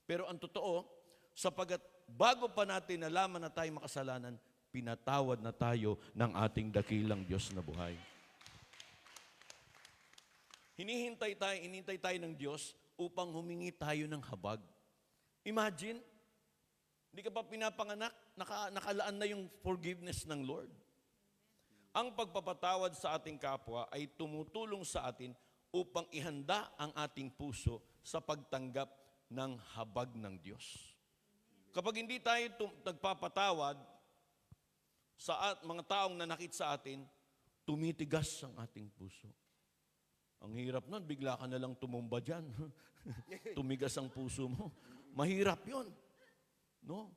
Pero ang totoo, sapagat bago pa natin nalaman na tayo makasalanan, pinatawad na tayo ng ating dakilang Diyos na buhay. Hinihintay tayo ng Diyos upang humingi tayo ng habag. Imagine, hindi ka pa pinapanganak, nakalaan na yung forgiveness ng Lord. Ang pagpapatawad sa ating kapwa ay tumutulong sa atin upang ihanda ang ating puso sa pagtanggap ng habag ng Diyos. Kapag hindi tayo nagpapatawad, sa mga taong nanakit sa atin, tumitigas ang ating puso. Ang hirap nun, bigla ka na lang tumumba dyan. Tumigas ang puso mo. Mahirap yun. No?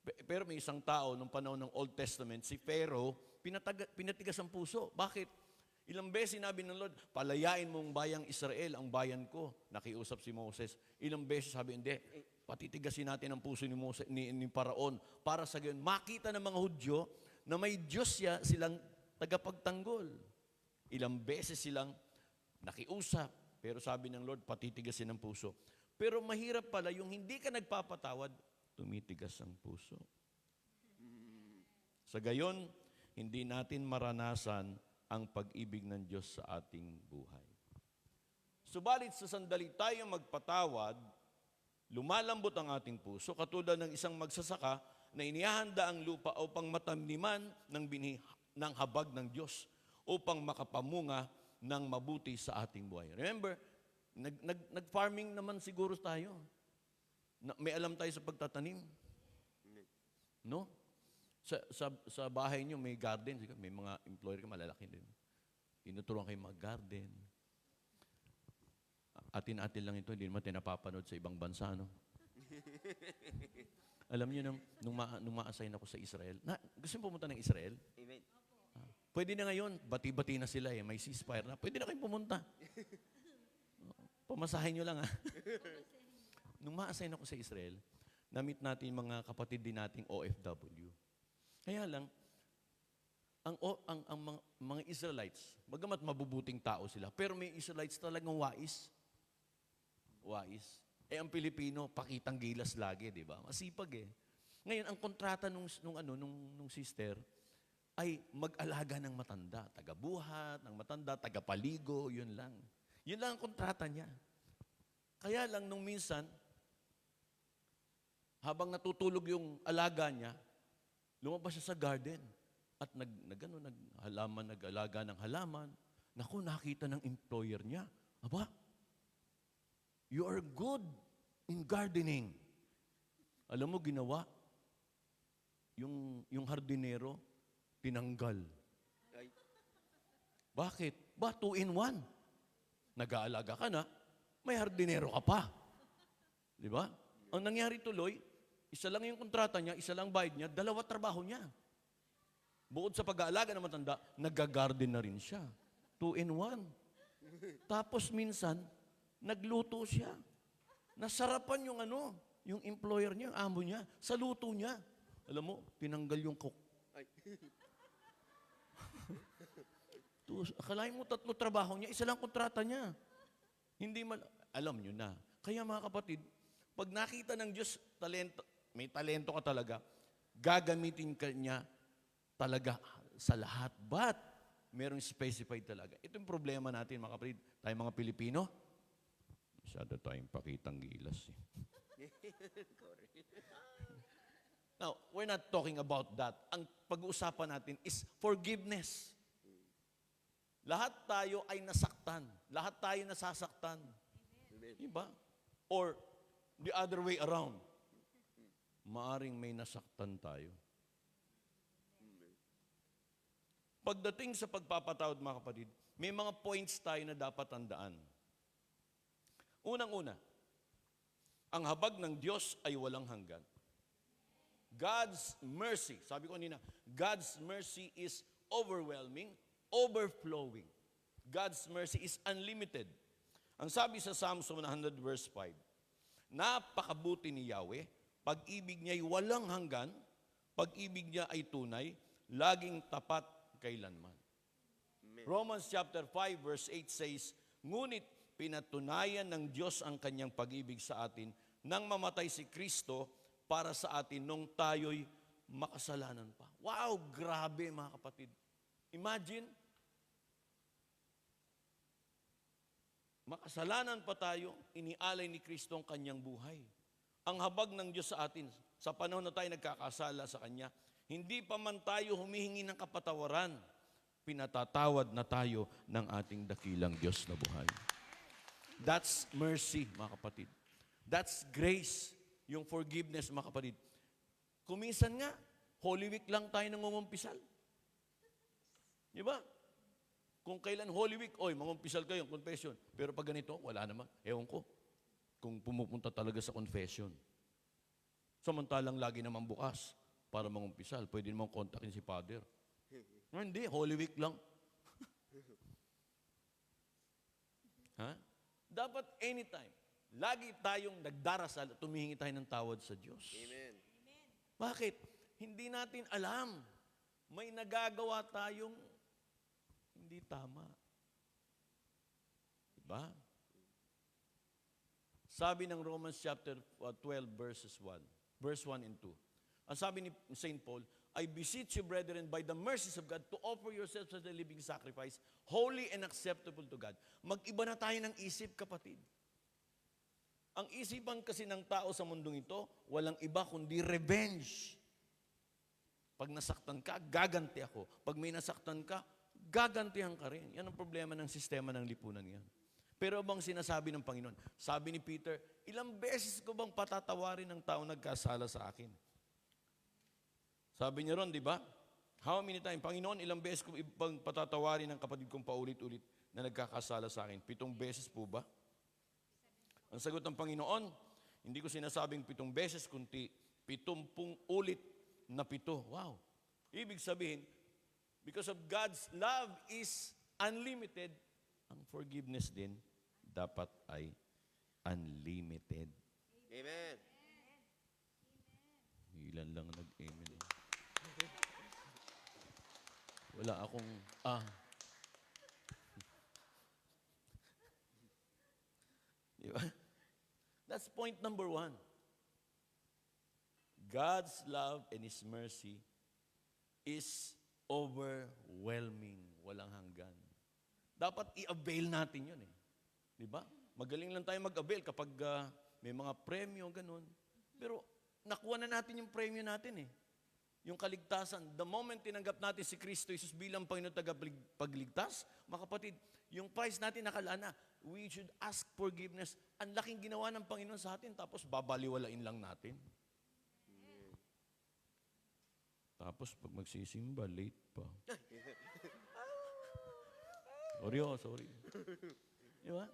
Pero may isang tao, nung panahon ng Old Testament, si Pharaoh, pinatigas ang puso. Bakit? Ilang beses sinabi ng Lord, palayain mong bayang Israel, ang bayan ko. Nakiusap si Moses. Ilang beses sabi, hindi, patitigasin natin ang puso ni Paraon para sa gayon makita ng mga Hudyo na may Diyos silang tagapagtanggol. Ilang beses silang nakiusap, pero sabi ng Lord, patitigasin ang puso. Pero mahirap pala yung hindi ka nagpapatawad, tumitigas ang puso. Sa gayon, hindi natin maranasan ang pag-ibig ng Diyos sa ating buhay. Subalit sa sandali tayo magpatawad, lumalambot ang ating puso, katulad ng isang magsasaka na inihahanda ang lupa upang matamniman ng habag ng Diyos, upang makapamunga ng mabuti sa ating buhay. Remember, nag-farming naman siguro tayo. May alam tayo sa pagtatanim. No? Sa bahay nyo may garden, may mga employer ka malalaki din. Tinuturuan kayo mag-garden. Atin-atin lang ito, hindi naman tinapapanood sa ibang bansa, no? Alam niyo, nung ma-assign ako sa Israel, gusto mo pumunta ng Israel? Amen. Pwede na ngayon, bati-bati na sila may ceasefire na. Pwede na kayong pumunta. Pamasahin nyo lang, ha? Nung ma-assign ako sa Israel, na-meet natin mga kapatid din nating OFW. Kaya lang, ang mga Israelites, bagamat mabubuting tao sila, pero may Israelites talagang wais. wais. Ang Pilipino, pakitang gilas lagi, di ba? Masipag eh. Ngayon, ang kontrata nung sister ay mag-alaga ng matanda. Taga-buhat, ng matanda, taga-paligo, yun lang. Yun lang ang kontrata niya. Kaya lang nung minsan, habang natutulog yung alaga niya, lumabas siya sa garden at nag-alaga ng halaman. Naku, nakita ng employer niya. Aba, you are good in gardening. Alam mo, ginawa, yung hardinero, tinanggal. Ay, Bakit? 2 in 1. Nag-aalaga ka na, may hardinero ka pa. Di ba? Ang nangyari tuloy, isa lang yung kontrata niya, isa lang bayad niya, 2 trabaho niya. Bukod sa pag-aalaga ng matanda, nag-garden na rin siya. 2 in 1. Tapos minsan, nagluto siya. Nasarapan yung employer niya, yung amo niya, sa luto niya. Alam mo, tinanggal yung cook. ay. Akalain mo 3 trabaho niya, isa lang kontrata niya. Alam niyo na. Kaya mga kapatid, pag nakita ng Diyos, may talento ka talaga, gagamitin ka niya talaga sa lahat. But, merong specified talaga. Ito yung problema natin mga kapatid, tayong mga Pilipino. Masyado tayong pakitang gilas. Now, we're not talking about that. Ang pag-uusapan natin is forgiveness. Lahat tayo ay nasaktan. Lahat tayo nasasaktan. Diba? Or the other way around. Maaring may nasaktan tayo. Pagdating sa pagpapatawad, mga kapatid, may mga points tayo na dapat tandaan. Unang-una, ang habag ng Diyos ay walang hanggan. God's mercy, sabi ko kanina, God's mercy is overwhelming, overflowing. God's mercy is unlimited. Ang sabi sa Psalms 100 verse 5, napakabuti ni Yahweh, pag-ibig niya ay walang hanggan, pag-ibig niya ay tunay, laging tapat kailanman. Romans chapter 5 verse 8 says, ngunit pinatunayan ng Diyos ang kanyang pag-ibig sa atin nang mamatay si Kristo para sa atin nung tayo'y makasalanan pa. Wow, grabe mga kapatid. Imagine, makasalanan pa tayo, inialay ni Kristo ang kanyang buhay. Ang habag ng Diyos sa atin, sa panahon na tayo nagkakasala sa Kanya, hindi pa man tayo humihingi ng kapatawaran, pinatatawad na tayo ng ating dakilang Diyos na buhay. That's mercy, mga kapatid. That's grace, yung forgiveness, mga kapatid. Kuminsan nga, Holy Week lang tayo nangungumpisal. Di ba? Kung kailan Holy Week, mangumpisal kayo, confession. Pero pag ganito, wala naman. Ewan ko. Kung pumupunta talaga sa confession. Samantalang lagi naman bukas para mangumpisal. Pwede naman kontakin si Father. Hindi, Holy Week lang. Ha? Dapat anytime. Lagi tayong nagdarasal at tumihingi tayo ng tawad sa Diyos. Amen. Bakit? Hindi natin alam. May nagagawa tayong hindi tama. Diba? Sabi ng Romans chapter 12 verse 1 and 2. Ang sabi ni St. Paul, I beseech you, brethren, by the mercies of God, to offer yourselves as a living sacrifice, holy and acceptable to God. Mag-iba na tayo ng isip, kapatid. Ang isipan kasi ng tao sa mundong ito, walang iba kundi revenge. Pag nasaktan ka, gaganti ako. Pag may nasaktan ka, gagantihan ka rin. Yan ang problema ng sistema ng lipunan yan. Pero bang sinasabi ng Panginoon? Sabi ni Peter, ilang beses ko bang patatawarin ng tao nagkasala sa akin? Sabi niya ron, di ba? How many times? Panginoon, ilang beses ko bang patatawarin ng kapatid kong paulit-ulit na nagkakasala sa akin? 7 beses po ba? Ang sagot ng Panginoon, hindi ko sinasabing 7 beses, kundi 70 ulit na 7. Wow! Ibig sabihin, because of God's love is unlimited, ang forgiveness din dapat ay unlimited. Amen. Ilan lang nag-amen. Wala akong, Di ba? That's point number 1. God's love and His mercy is overwhelming, walang hanggan. Dapat i-avail natin yun eh. Di ba? Magaling lang tayo mag-avail kapag may mga premyo, ganun. Pero nakuha na natin yung premyo natin eh. Yung kaligtasan. The moment tinanggap natin si Kristo Jesus bilang Panginoon tagapagligtas, mga kapatid, yung price natin nakalaan na. We should ask forgiveness. Ang laking ginawa ng Panginoon sa atin, tapos babaliwalain lang natin. Tapos pag magsisimba, late pa. Sorry. Di ba?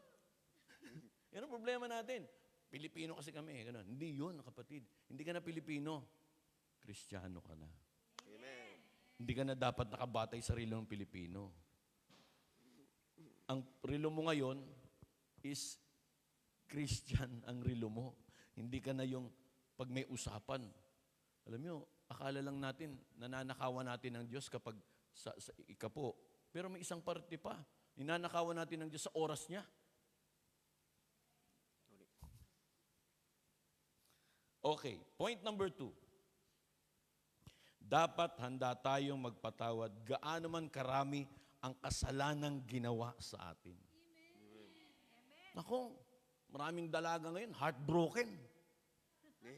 Yan ang problema natin. Pilipino kasi kami. Ganun. Hindi yun, kapatid. Hindi ka na Pilipino. Kristiyano ka na. Amen. Hindi ka na dapat nakabatay sa relo ng Pilipino. Ang relo mo ngayon is Christian ang relo mo. Hindi ka na yung pag may usapan. Alam nyo, akala lang natin, nananakawan natin ng Diyos kapag sa ikapo. Pero may isang parte pa. Ninanakawan natin ng Diyos sa oras niya. Okay, point number 2. Dapat handa tayong magpatawad gaano man karami ang kasalanang ginawa sa atin. Nako, maraming dalaga ngayon, heartbroken.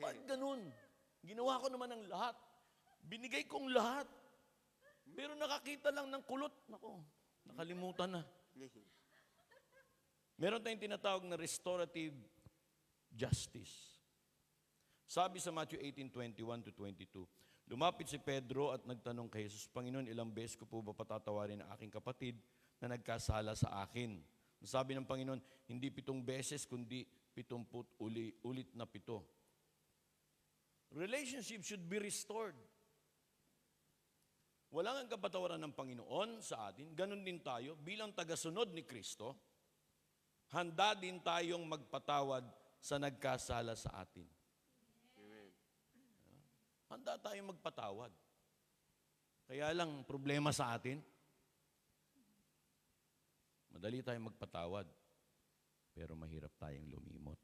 Ba't ganun? Ginawa ko naman ang lahat. Binigay kong lahat. Pero nakakita lang ng kulot. Nako, nakalimutan na. Meron tayong tinatawag na restorative justice. Sabi sa Matthew 18:21-22, lumapit si Pedro at nagtanong kay Jesus, Panginoon, ilang beses ko po ba patatawarin ang aking kapatid na nagkasala sa akin? Sabi ng Panginoon, hindi 7 beses, kundi 70 ulit na 7. Relationship should be restored. Walang ang kapatawaran ng Panginoon sa atin. Ganon din tayo, bilang tagasunod ni Kristo, handa din tayong magpatawad sa nagkasala sa atin. Handa tayong magpatawad. Kaya lang, problema sa atin, madali tayong magpatawad, pero mahirap tayong lumimot.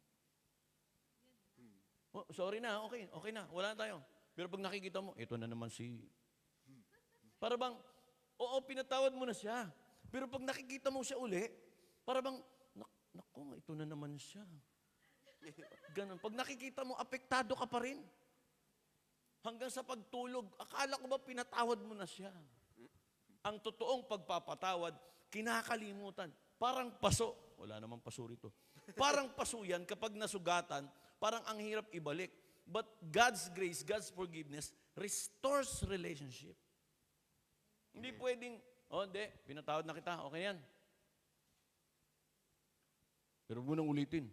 Oh, sorry na, okay na, wala na tayo. Pero pag nakikita mo, ito na naman si... Para bang, oo, pinatawad mo na siya. Pero pag nakikita mo siya uli, para bang, naku, ito na naman siya. Ganun. Pag nakikita mo, apektado ka pa rin. Hanggang sa pagtulog, akala ko ba pinatawad mo na siya? Ang totoong pagpapatawad, kinakalimutan. Parang paso. Wala namang paso rito. Parang paso yan kapag nasugatan, parang ang hirap ibalik. But God's grace, God's forgiveness, restores relationship. Hindi pwedeng, hindi, pinatawad na kita, okay yan. Pero munang ulitin.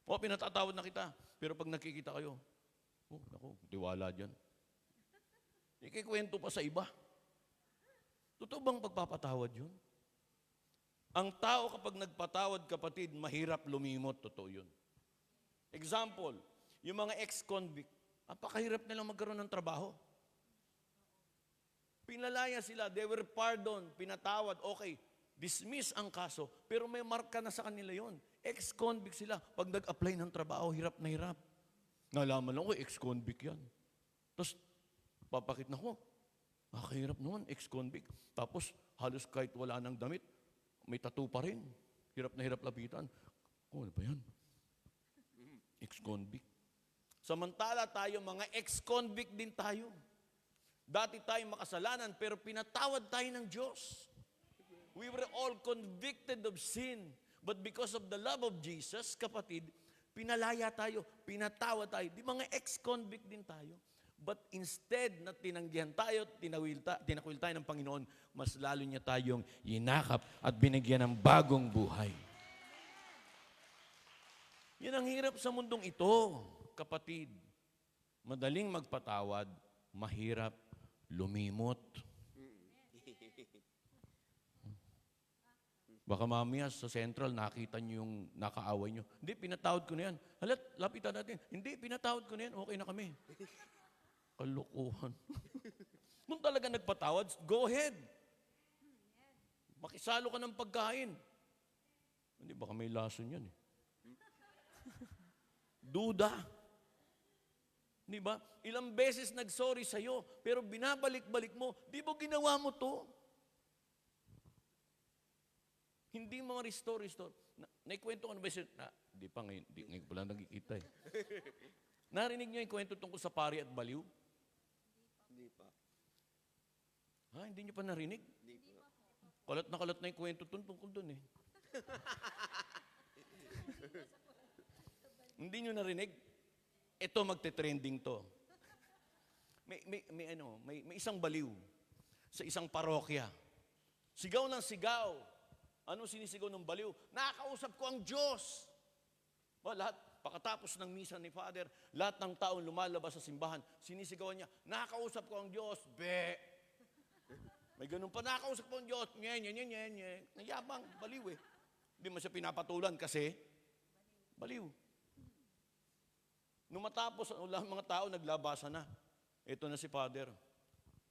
Pinatatawad na kita. Pero pag nakikita kayo, naku, tiwala dyan. Ikikwento pa sa iba. Totoo bang pagpapatawad yun? Ang tao kapag nagpatawad, kapatid, mahirap lumimot. Totoo yun. Example, yung mga ex-convict, napakahirap nilang magkaroon ng trabaho. Pinalaya sila, they were pardoned, pinatawad, okay, dismiss ang kaso, pero may marka na sa kanila yon. Ex-convict sila. Pag nag-apply ng trabaho, hirap na hirap. Nalaman lang ko, ex-convict yan. Tapos, papakit na ko. Nakahirap naman, ex-convict. Tapos, halos kahit wala nang damit, may tattoo pa rin. Hirap na hirap lapitan. Ano ba yan? Ex-convict. Samantala tayo, mga ex-convict din tayo. Dati tayo makasalanan, pero pinatawad tayo ng Diyos. We were all convicted of sin. But because of the love of Jesus, kapatid, pinalaya tayo, pinatawad tayo. Di mga ex-convict din tayo. But instead na tinanggihan tayo, tinakwil tayo ng Panginoon, mas lalo niya tayong yinakap at binigyan ng bagong buhay. Yan ang hirap sa mundong ito, kapatid. Madaling magpatawad, mahirap lumimot. Baka mamaya sa Central, nakita niyo yung nakaaway niyo. Hindi, pinatawad ko na yan. Halat, lapitan natin. Hindi, pinatawad ko na yan. Okay na kami. Kalukuhan. Kung talaga nagpatawad, go ahead. Makisalo ka ng pagkain. Hindi, baka may lason yan eh. Duda. Di ba? Ilang beses nag-sorry sa'yo, pero binabalik-balik mo, di ba ginawa mo to? Hindi mga restore. Naikwento ko na ba siya? Di pa ngayon, ngayon ko lang nagkikita eh. Narinig niyo yung kwento tungkol sa pari at baliw? Hindi pa. Ha? Hindi niyo pa narinig? Hindi pa. Kalat na yung kwento tungkol dun eh. Hindi niyo narinig? Ito magte-trending to. May isang baliw sa isang parokya. Sigaw ng sigaw. Ano sinisigaw ng baliw? Nakakausap ko ang Diyos. Lahat, pagkatapos ng misa ni Father, lahat ng taong lumalabas sa simbahan, sinisigawan niya, nakakausap ko ang Diyos. Be! May ganun pa, nakakausap ko ang Diyos. Nye. Nayabang, baliw eh. Hindi mo siya pinapatulan kasi baliw. Nung matapos, ang mga tao naglabasan na. Ito na si Father.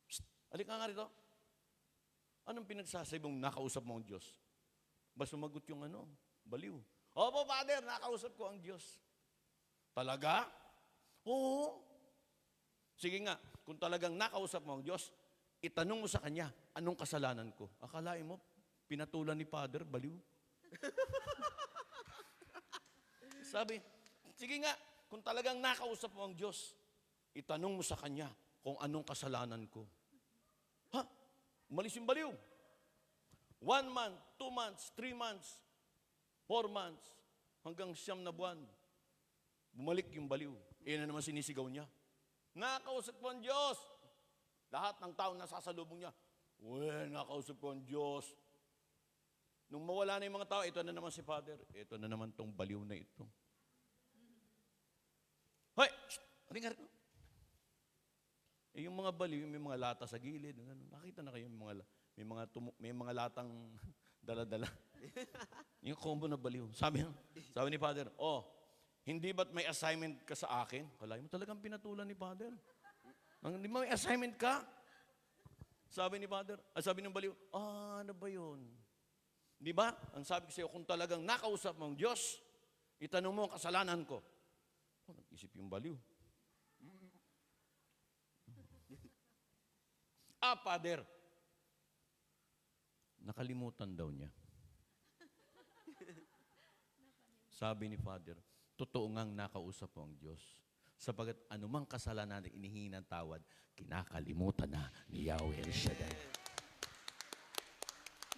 Psst, halika nga rito. Anong pinagsasabi mong nakausap mo ang Diyos? Ba sumagot yung baliw. Opo, Father, nakausap ko ang Diyos. Talaga? Oo. Sige nga, kung talagang nakausap mo ang Diyos, itanong mo sa Kanya, anong kasalanan ko? Akalain mo, pinatulan ni Father, baliw. Sabi, sige nga, kung talagang nakausap mo ang Diyos, itanong mo sa Kanya kung anong kasalanan ko. Ha? Umalis yung baliw. 1 month, 2 months, 3 months, 4 months, hanggang 9 na buwan. Bumalik yung baliw. Iyan na naman sinisigaw niya. Nakausap ko ang Diyos. Lahat ng tao nasasalubong niya. Nakausap ko ang Diyos. Nung mawala na yung mga tao, ito na naman si Father. Ito na naman tong baliw na ito. Hoy! Halika nga rito. Yung mga baliw, may mga lata sa gilid. Nakita na kayo, may mga latang dala-dala. Yung combo na baliw. Sabi ni Father, hindi ba't may assignment ka sa akin? Kalahin mo talagang pinatulan ni Father. Hindi ba may assignment ka? Sabi ni Father, sabi ng baliw, ano ba yun? Di ba? Ang sabi ko sa'yo, kung talagang nakausap mo ang Diyos, itanong mo ang kasalanan ko. Nag-isip yung baliw. Father. Nakalimutan daw niya. Sabi ni Father, totoo ngang nakausap mo ang Diyos. Sapagat anumang kasalanan na inihingi ng tawad, kinakalimutan na ni Yahweh El Shaddai.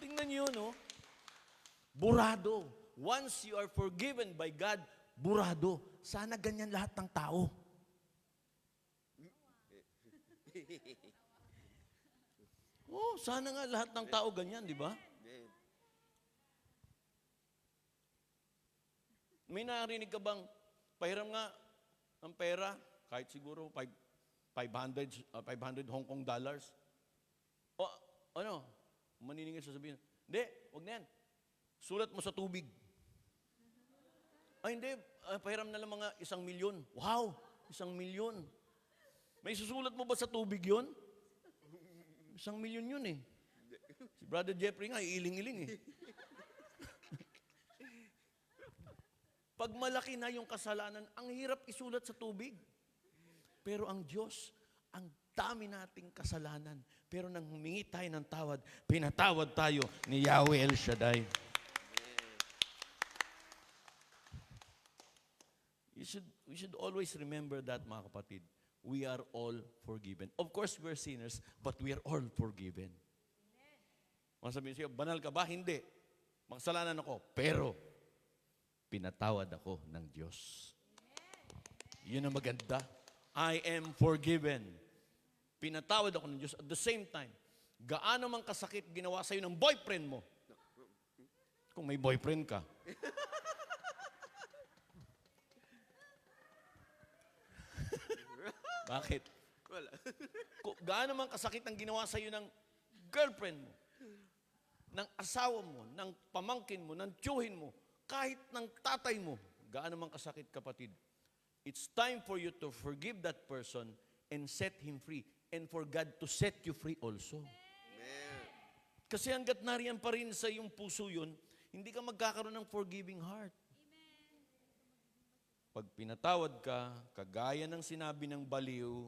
Tingnan niyo, no? Burado. Once you are forgiven by God, burado. Sana ganyan lahat ng tao. Sana nga lahat ng tao ganyan, di ba? May narinig ka bang, pahiram nga ng pera, kahit siguro 500 Hong Kong dollars. Maniningil sasabihin, hindi, wag na yan. Sulat mo sa tubig. Hindi, pahiram na lang mga 1 milyon. Wow, 1 milyon. May susulat mo ba sa tubig yun? 1 milyon yun eh. Si Brother Jeffrey nga, iiling-iling eh. Pag malaki na yung kasalanan, ang hirap isulat sa tubig. Pero ang Diyos, ang dami nating kasalanan. Pero nang humingi tayo ng tawad, pinatawad tayo ni Yahweh El Shaddai. We should always remember that, mga kapatid. We are all forgiven. Of course, we're sinners, but we are all forgiven. Masabihin siya, banal ka ba? Hindi. Makasalanan ako. Pero, pinatawad ako ng Diyos. Yun ang maganda. I am forgiven. Pinatawad ako ng Diyos. At the same time, gaano mang kasakit ginawa sa'yo ng boyfriend mo? Kung may boyfriend ka. Bakit? Wala. Gaano mang kasakit ang ginawa sa'yo ng girlfriend mo, ng asawa mo, ng pamangkin mo, ng tiyuhin mo, kahit ng tatay mo, gaano mang kasakit, kapatid. It's time for you to forgive that person and set him free. And for God to set you free also. Amen. Kasi hanggat nariyan pa rin sa iyong puso yun, hindi ka magkakaroon ng forgiving heart. Pag pinatawad ka, kagaya ng sinabi ng baliw,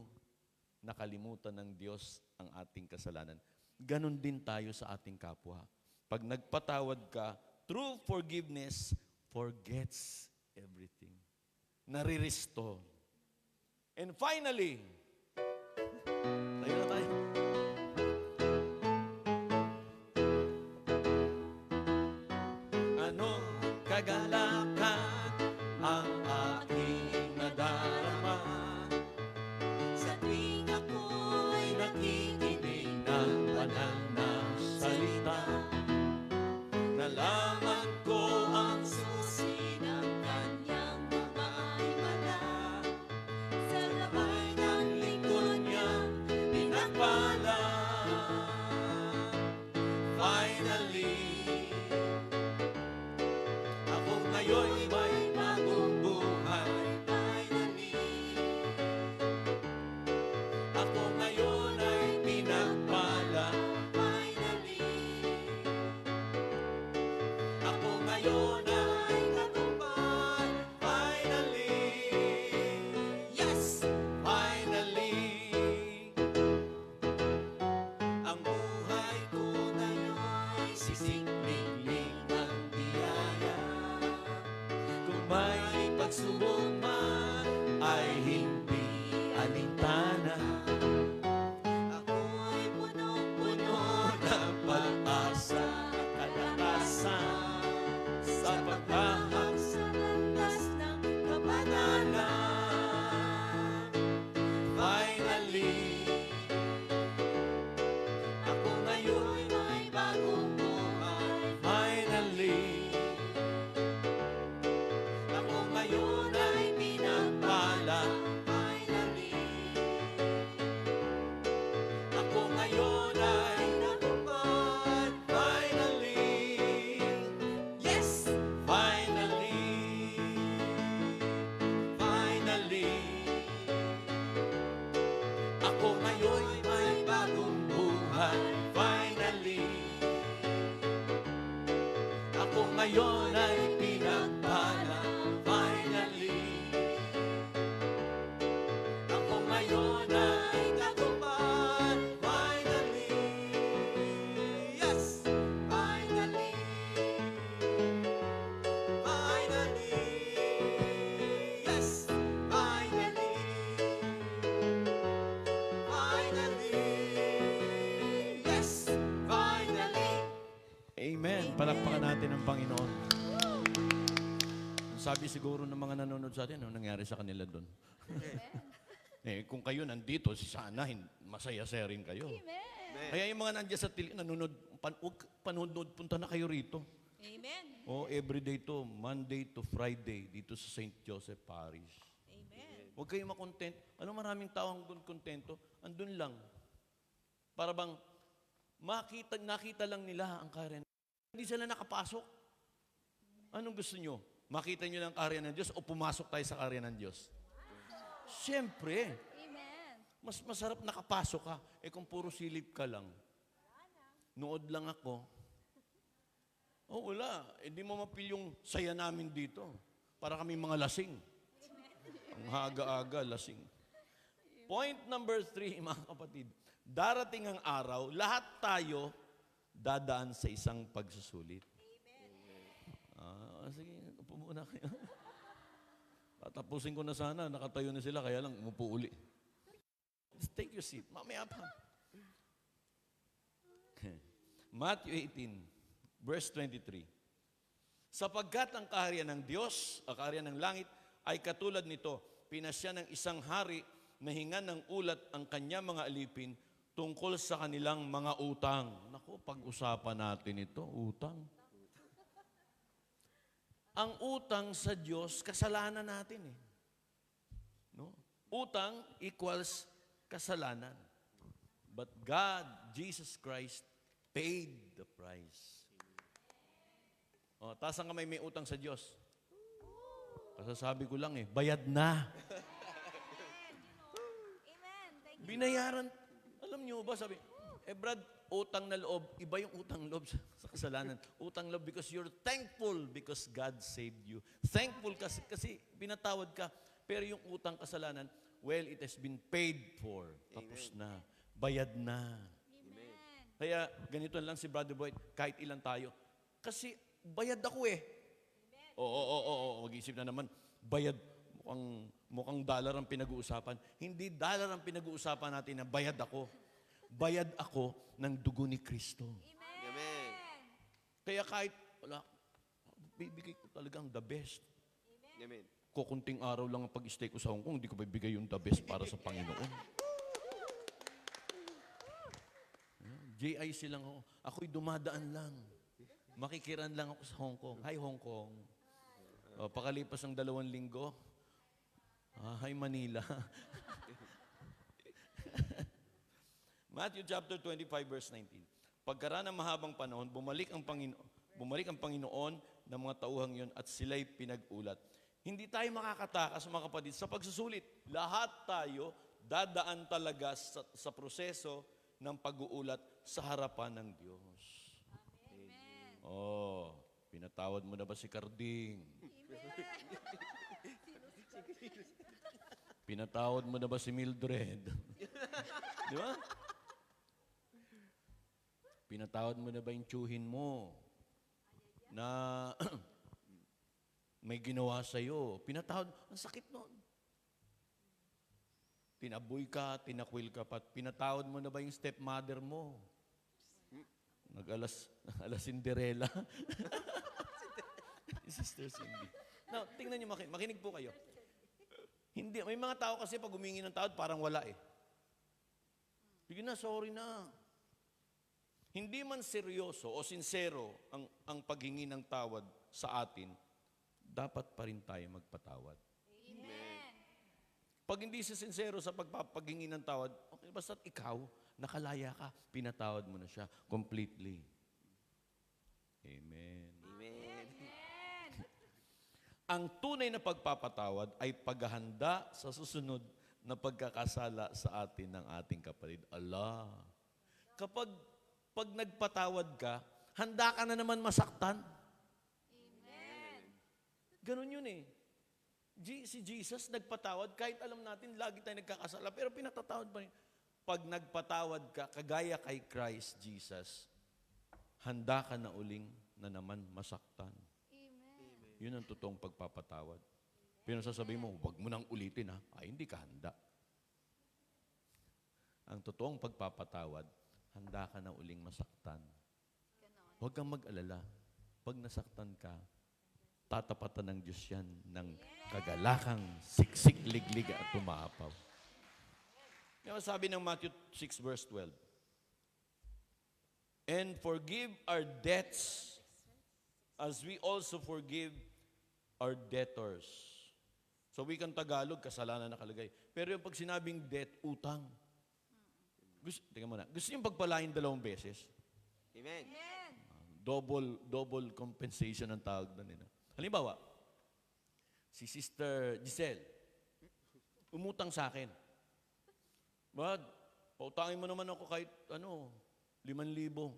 nakalimutan ng Diyos ang ating kasalanan. Ganon din tayo sa ating kapwa. Pag nagpatawad ka, true forgiveness forgets everything. Nare-restore. And finally, tayo na tayo. Anong kagalakan ang aking nadarama sa tuwing ako'y nakikinig ng banal na salita? Nalaman ko ang susi ng kanyang mga himala. Sa gabay ng lingkod niya, pinagpala. Finally, ako ngayon may bagong buhay. Finally, ako ngayon ay pinagpala. Finally, ako ngayon ay natupad. Finally, yes, finally, ang buhay ko ngayon'y sisikling ang biyaya. Kung may pagsubok man ay hindi alintana. Ako'y punong-puno ng pag-asa at kalakasan sa paghahak sa landas ng kabanalan. Finally, ako ngayon may bagong buhay. Finally, ako ngayon ay pinagpala. Finally, ako ngayon ay natupad. Finally, yes, finally, finally, ako ngayon may bagong buhay. Finally, ako ngayon ay pinagpala. Finally, ako ngayon ay natupad. Finally, yes, finally, finally, yes, finally, finally, yes, finally. Amen. Palakpakan natin ang Panginoon. Sabi siguro ng mga nanonood sa atin, ano nangyari sa kanila doon? Kung kayo nandito, sana masaya-saya rin kayo. Kaya yung mga nandiyan sa nanonood, panood, punta na kayo rito. Amen. Everyday to, Monday to Friday, dito sa St. Joseph Parish. Amen. Huwag kayong makontent. Maraming tao ang doon kontento. Andun lang. Para bang nakita lang nila ang karya. Hindi sila nakapasok. Anong gusto nyo? Makita nyo lang ang karya ng Diyos o pumasok tayo sa karya ng Diyos? Siyempre. Amen. Mas masarap nakapasok ka. Kung puro silip ka lang. Nood lang ako. Wala. Hindi mo mapil yung saya namin dito. Para kami mga lasing. Ang haga-aga, lasing. Point number 3, mga kapatid. Darating ang araw, lahat tayo dadaan sa isang pagsusulit. Sige, upo muna kayo. Tatapusin ko na sana, nakatayo na sila, kaya lang umupo uli. Just take your seat, mamaya pa. Matthew 18, verse 23. Sapagkat ang kaharian ng Diyos, ang kaharian ng langit, ay katulad nito, pinasya ng isang hari na hingan ng ulat ang kanya mga alipin tungkol sa kanilang mga utang. Naku, pag-usapan natin ito, utang. Ang utang sa Diyos, kasalanan natin eh. No? Utang equals kasalanan. But God, Jesus Christ, paid the price. Taas ang kamay, may utang sa Diyos. Kasasabi ko lang bayad na. Amen. Thank you. Binayaran. Alam niyo ba, sabi, Brad, utang na loob, iba yung utang loob sa kasalanan. Utang loob because you're thankful because God saved you. Thankful kasi pinatawad ka. Pero yung utang kasalanan, well, it has been paid for. Tapos na. Bayad na. Kaya ganito lang si Brother Boyd, kahit ilan tayo. Kasi bayad ako eh. Oo, mag-isip na naman, bayad, mukhang dollar ang pinag-uusapan. Hindi dollar ang pinag-uusapan natin na bayad ako. Bayad ako ng dugo ni Kristo. Amen. Kaya kahit wala, bibigay ko talagang the best. Amen. Kukunting araw lang ang pag-stay ko sa Hong Kong, hindi ko bibigay yung the best para sa Panginoon. JIC lang ako. Ako'y dumadaan lang. Makikiran lang ako sa Hong Kong. Hi, Hong Kong. Pakalipas ng 2 linggo, hi, Manila. Matthew chapter 25, verse 19. Pagkaraan ng mahabang panahon, bumalik ang Panginoon ng mga tauhang yon at sila'y pinag-ulat. Hindi tayo makakatakas, mga kapatid, sa pagsusulit. Lahat tayo dadaan talaga sa proseso ng pag-uulat sa harapan ng Diyos. Oh, pinatawad mo na ba si Carding? Pinatawad mo na ba si Mildred? Di ba? Pinatawad mo na ba yung tsuhin mo na may ginawa sa'yo? Pinatawad, ang sakit nun. Tinaboy ka, tinakwil ka pa. Pinatawad mo na ba yung stepmother mo? Nag-alas Cinderella. Sister Cindy. Now, tingnan niyo, makinig po kayo. Hindi, may mga tao kasi pag humingi ng tawad, parang wala eh. Sige na, sorry na. Hindi man seryoso o sincero ang paghingi ng tawad sa atin, dapat pa rin tayo magpatawad. Amen. Pag hindi si sincero sa pagpapagingi ng tawad, okay, basta't ikaw, nakalaya ka, pinatawad mo na siya completely. Amen. Amen. Ang tunay na pagpapatawad ay paghahanda sa susunod na pagkakasala sa atin ng ating kapatid. Allah. Pag nagpatawad ka, handa ka na naman masaktan. Amen. Ganun yun eh. Si Jesus nagpatawad, kahit alam natin, lagi tayo nagkakasala, pero pinatatawad pa rin. Pag nagpatawad ka, kagaya kay Christ Jesus, handa ka na uling na naman masaktan. Amen. Yun ang totoong pagpapatawad. Pero sasabihin mo, wag mo nang ulitin ha. Ay, hindi ka handa. Ang totoong pagpapatawad, handa ka na uling masaktan. Huwag kang mag-alala. Pag nasaktan ka, tatapatan ng Diyos yan ng kagalakang siksik, liglig at tumahapaw. Yung sabi ng Matthew 6 verse 12, and forgive our debts as we also forgive our debtors. So wikang Tagalog, kasalanan nakalagay. Pero yung pag sinabing debt, utang. Tingnan mo na. Gusto niyong pagpalain 2 beses? Amen. Double compensation ang tawag na nila. Halimbawa, si Sister Giselle, umutang sa akin. Brad, pautangin mo naman ako kahit 5,000. 5,000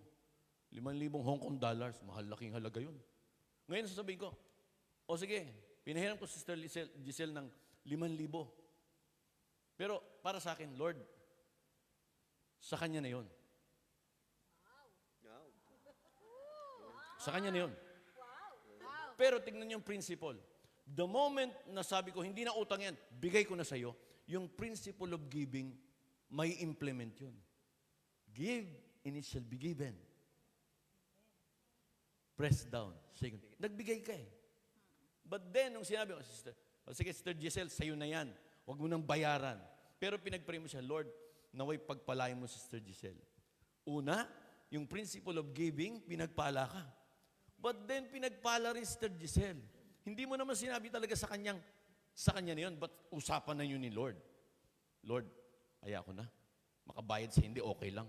Hong Kong dollars. Mahal laking halaga yun. Ngayon sasabihin ko, o sige, pinahiram ko si Sister Giselle ng 5,000. Pero para sa akin, Lord, sa Kanya na yun. Wow. Sa Kanya na yun. Pero tignan niyo yung principle. The moment na sabi ko, hindi na utang yan, bigay ko na sa'yo, yung principle of giving, may implement yun. Give, and it shall be given. Press down. Nagbigay ka eh. But then, nung sinabi ko, sige, Sister Giselle, sa'yo na yan. Huwag mo nang bayaran. Pero pinag-pray mo siya, Lord, naway pagpalain mo, Sister Giselle. Una, yung principle of giving, pinagpala ka. But then, pinagpala rin Sister Giselle. Hindi mo naman sinabi talaga sa kanya na yun, but usapan na yun ni Lord. Lord, aya ko na. Makabayad sa hindi, okay lang.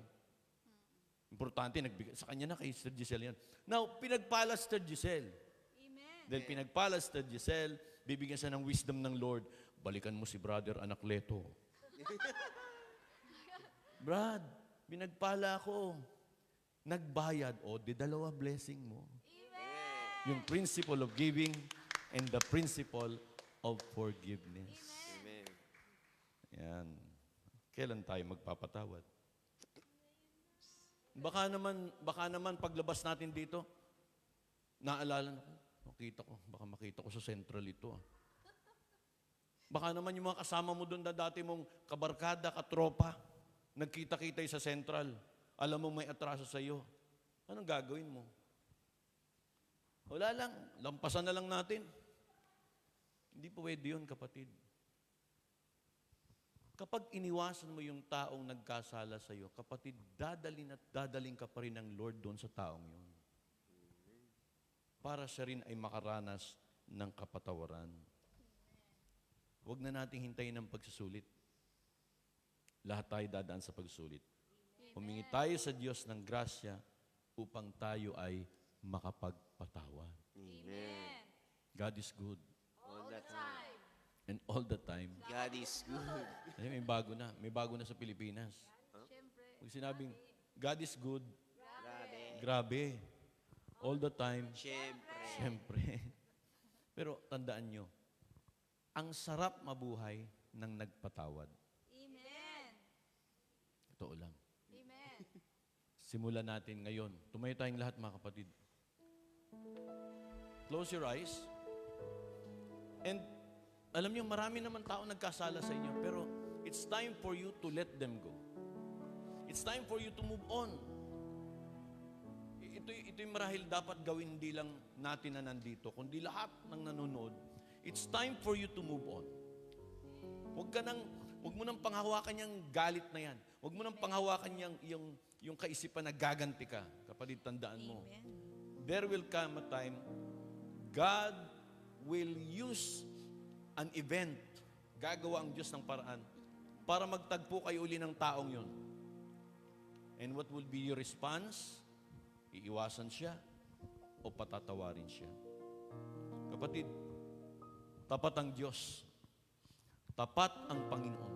Importante, nagbigay. Sa kanya na, kay Sister Giselle yan. Now, pinagpala Sister Giselle. Amen. Dahil pinagpala Sister Giselle, bibigyan siya ng wisdom ng Lord. Balikan mo si Brother Anacleto. Brad, pinagpala ako. nagbayad, o di dalawa blessing mo. Yung principle of giving and the principle of forgiveness. Amen. Yan. Kailan tayo magpapatawad? Baka naman paglabas natin dito, naalala na ko, baka makita ko sa Central ito. Baka naman yung mga kasama mo doon na dati mong kabarkada, katropa, nagkita-kita sa Central. Alam mo may atraso sa iyo. Anong gagawin mo? Wala lang. Lampasan na lang natin. Hindi pwede yun, kapatid. Kapag iniwasan mo yung taong nagkasala sa iyo, kapatid, dadalin at dadaling ka pa rin ng Lord doon sa taong yun. Para siya rin ay makaranas ng kapatawaran. Huwag na nating hintayin ang pagsusulit. Lahat tayo dadaan sa pagsulit. Humingi tayo sa Diyos ng grasya upang tayo ay makapagpatawad. Amen. God is good. All the time. And all the time. God is good. Ay, may bago na. May bago na sa Pilipinas. Pag sinabing, God is good, Grabe. grabe. All the time, Siyempre. siyempre. Pero tandaan nyo, ang sarap mabuhay ng nagpatawad. Amen. Totoo lang. Amen. Simulan natin ngayon. Tumayo tayong lahat, mga kapatid. Close your eyes. And alam niyo, marami naman tao nagkasala sa inyo, pero it's time for you to let them go. It's time for you to move on. Ito'y marahil dapat gawin hindi lang natin na nandito, kundi lahat ng nanonood. It's time for you to move on. Huwag mo nang panghawakan yung galit na yan. Huwag mo nang panghawakan yung kaisipan na gaganti ka. Kapatid, tandaan mo. There will come a time, God will use an event. Gagawa ang Diyos ng paraan para magtagpo kayo uli ng taong yun. And what will be your response? Iiwasan siya o patatawarin siya? Kapatid, tapat ang Diyos. Tapat ang Panginoon.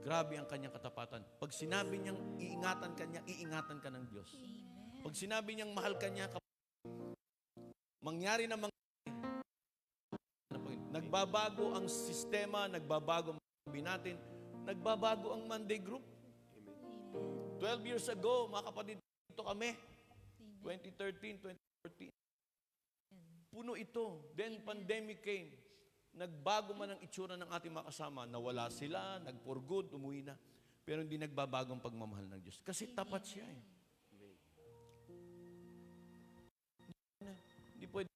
Grabe ang kanyang katapatan. Pag sinabi niyang iingatan ka niya, iingatan ka ng Diyos. Pag sinabi niyang mahal ka niya, mangyari na nagbabago ang sistema, nagbabago ang sabi natin, nagbabago ang Monday Group. 12 years ago, mga kapatid, ito kami. 2013, 2014. Puno ito. Then pandemic came. Nagbago man ang itsura ng ating mga kasama. Nawala sila, nag-for good, umuwi na. Pero hindi nagbabago ang pagmamahal ng Diyos. Kasi tapat siya eh. Hindi pwede.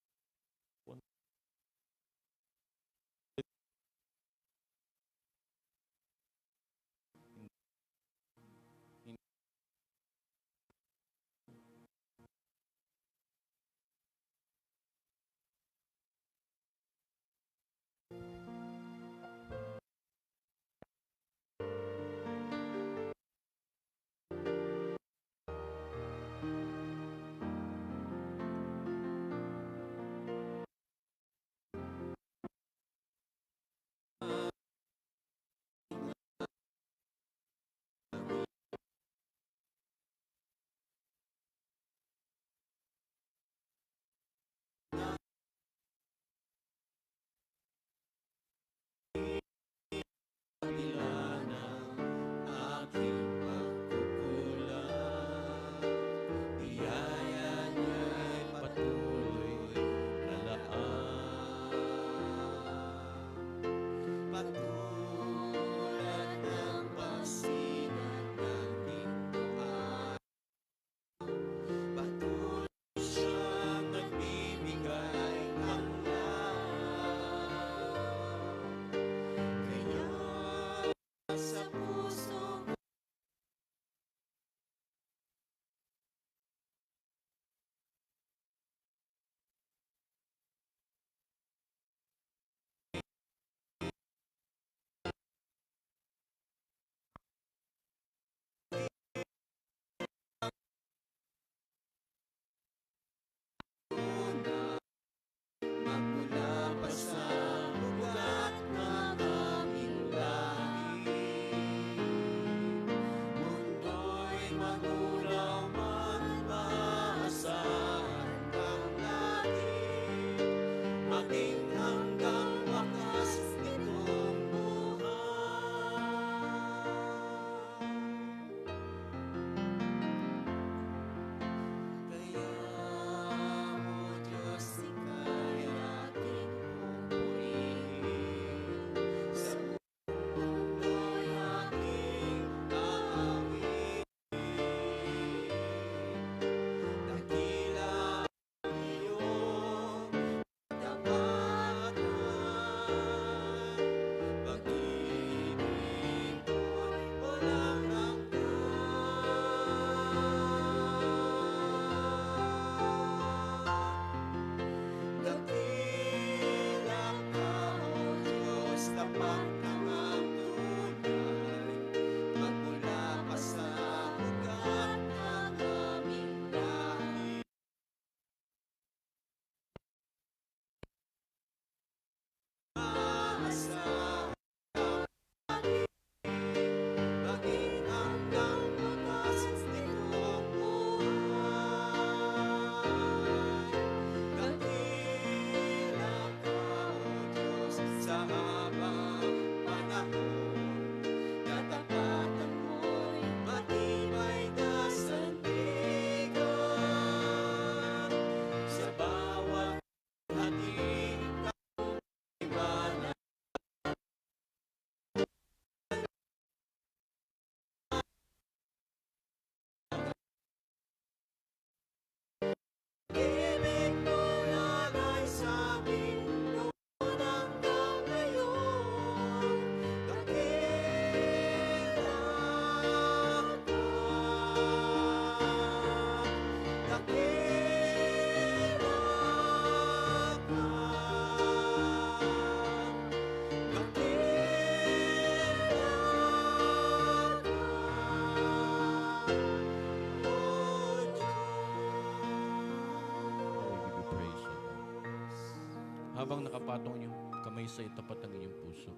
Habang nakapatong yung kamay sa itapat ng inyong puso,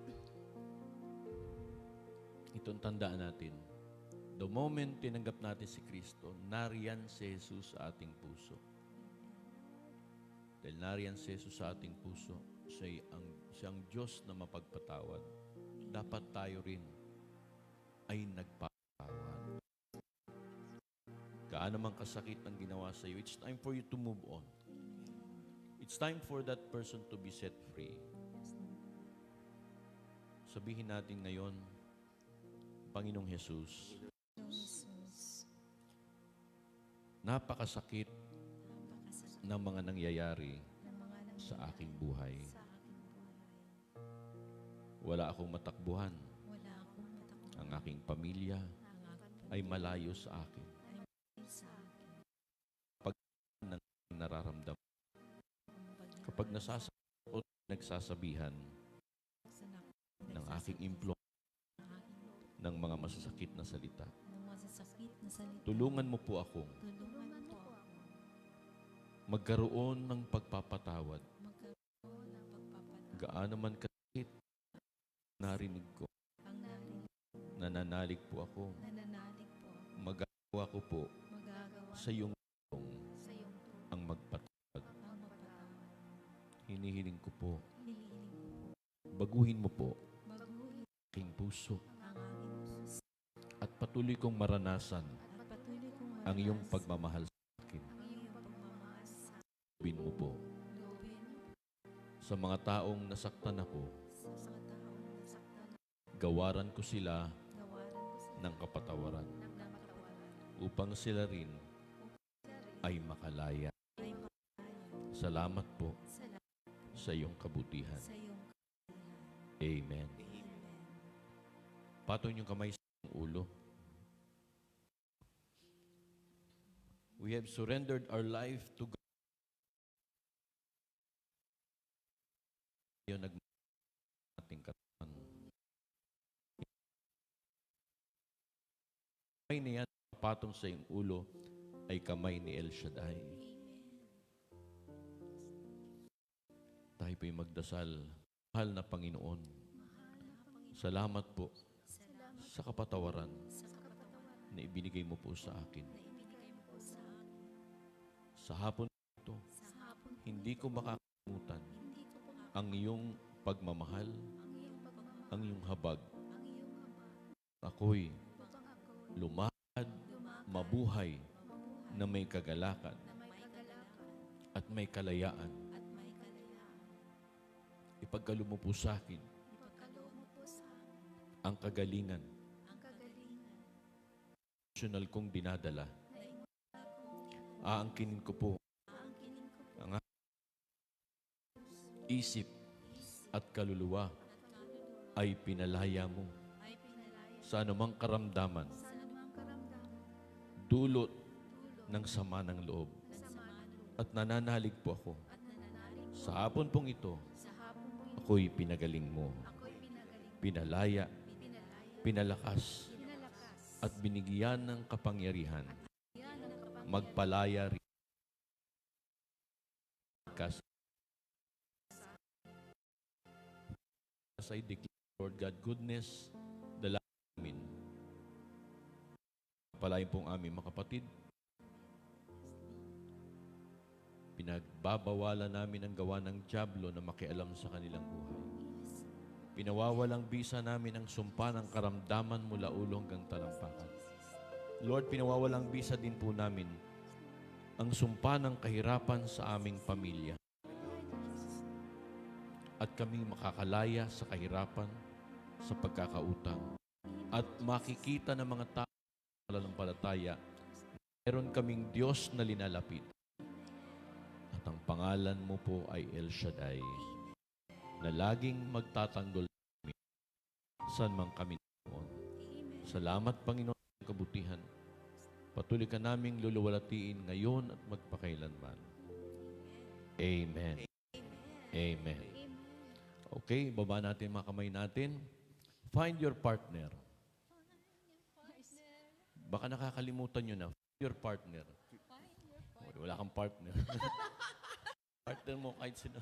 itong tandaan natin. The moment tinanggap natin si Kristo, nariyan si Jesus sa ating puso. Dahil nariyan si Jesus sa ating puso, siya ang Diyos na mapagpatawad. Dapat tayo rin ay nagpapatawad. Gaano man kasakit ang ginawa sa iyo, it's time for you to move on. It's time for that person to be set free. Sabihin natin ngayon, Panginoong Jesus, napakasakit ng mga nangyayari sa aking buhay. Wala akong matakbuhan. Ang aking pamilya ay malayo sa akin. Pag nararamdaman, kapag nasasabi o nagsasabihan ng aking ng mga masasakit na salita, tulungan mo po ako magkaroon ng pagpapatawad. Gaano man kasakit, narinig ko, nananalig po ako, magagawa ko po sa iyong tulong ang magpatawad. Hinihiling ko po, baguhin mo po aking puso at patuloy kong maranasan ang iyong pagmamahal sa akin. Lubin mo po sa mga taong nasaktan ako, gawaran ko sila ng kapatawaran upang sila rin ay makalaya. Salamat po sa iyong kabutihan. Amen. Patong yung kamay sa ulo. We have surrendered our life to God. Yung ating katawan. Kamay niya patong sa iyong ulo ay kamay ni El Shaddai. Tayo po'y magdasal. Mahal na Panginoon, salamat po sa kapatawaran na ibinigay mo po sa akin. Sa hapon ito, hindi ko makakalimutan ang iyong pagmamahal, ang iyong habag. Ako'y lumakad, mabuhay na may kagalakan at may kalayaan. Ipagkaloob mo po sa akin ang kagalingan, emosyonal kong dinadala. Aangkinin ko po ang isip at kaluluwa ay pinalaya mo sa anumang karamdaman, dulot ng sama ng loob. At nananalig po ako sa hapon pong ito, ako'y pinagaling mo, pinalaya, pinalakas, at binigyan ng kapangyarihan magpalaya rin. As I declare, Lord God, goodness, dala namin. Palayin pong aming mga kapatid. Pinagbabawalan namin ang gawa ng dyablo na makialam sa kanilang buhay. Pinawawalang bisa namin ang sumpa ng karamdaman mula ulo hanggang talampakan. Lord, pinawawalang bisa din po namin ang sumpa ng kahirapan sa aming pamilya. At kami makakalaya sa kahirapan, sa pagkakautang. At makikita ng mga tao na malalampalataya, meron kaming Diyos na linalapit. At ang pangalan mo po ay El Shaddai, na laging magtatanggol kami saan man kami noon. Salamat, Panginoon, sa kabutihan. Patuloy ka naming luluwalatiin ngayon at magpakailanman. Amen. Amen. Okay, baba natin mga kamay natin. Find your partner. Baka nakakalimutan nyo na. Find your partner. Wala kang partner. Partner mo kahit sino.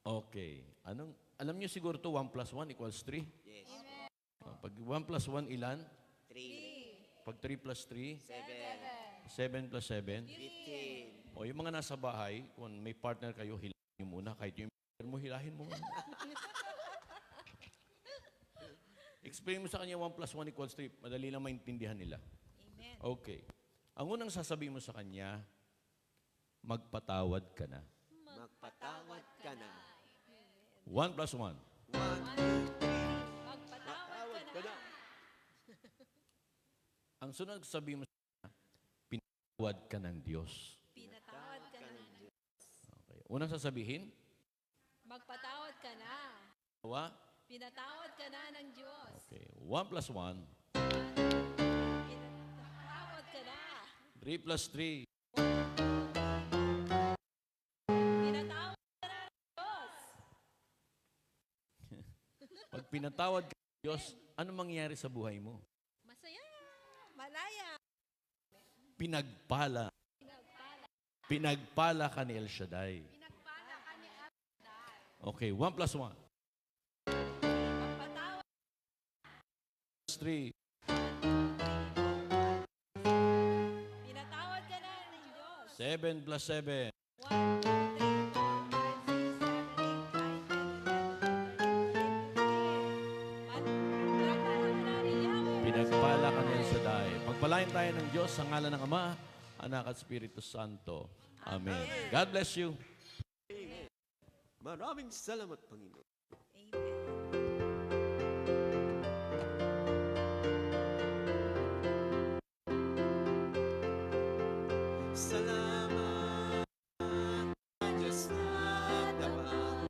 Okay. Alam niyo siguro to 1 plus 1 equals 3? Yes. Pag 1 plus 1 ilan? 3. Pag 3 plus 3? 7. 7 plus 7? 15. O yung mga nasa bahay, kung may partner kayo, hilahin niyo muna. Kahit yung partner mo, hilahin mo muna. Explain mo sa kanya 1 plus 1 equals 3. Madali lang maintindihan nila. Amen. Okay. Ang unang sasabihin mo sa kanya, magpatawad ka na. Magpatawad ka na. 1 plus 1. 1, 2, 3. Magpatawad ka na. Ang sunod sabihin mo sa kanya, pinatawad ka ng Diyos. Pinatawad ka na. Okay. Unang sasabihin, Magpatawad ka na. dalawa. Pinatawad ka na ng Diyos. Okay. 1 plus 1. Pinatawad ka na. 3 plus 3. Pinatawad ka na ng Diyos. Pag pinatawad ka ng Diyos, ano mangyayari sa buhay mo? Masaya. Malaya. Pinagpala. Pinagpala ka ni El Shaddai. Pinagpala ka ni Okay. 1 plus 1. Magpatawad. Plus 3. Pinatawad ka na ng Diyos. 7 plus 7. 1, 2, 3, 4, 5, 6, 7, 8, 9, 10, 11, 12. Pinagpala ka ni El Shaddai. Pagpalain tayo ng Diyos sa ngalan ng Ama, Anak at Espiritu Santo. Amen. God bless you. Maraming salamat, Panginoon. Amen. Salamat, Diyos na dapat.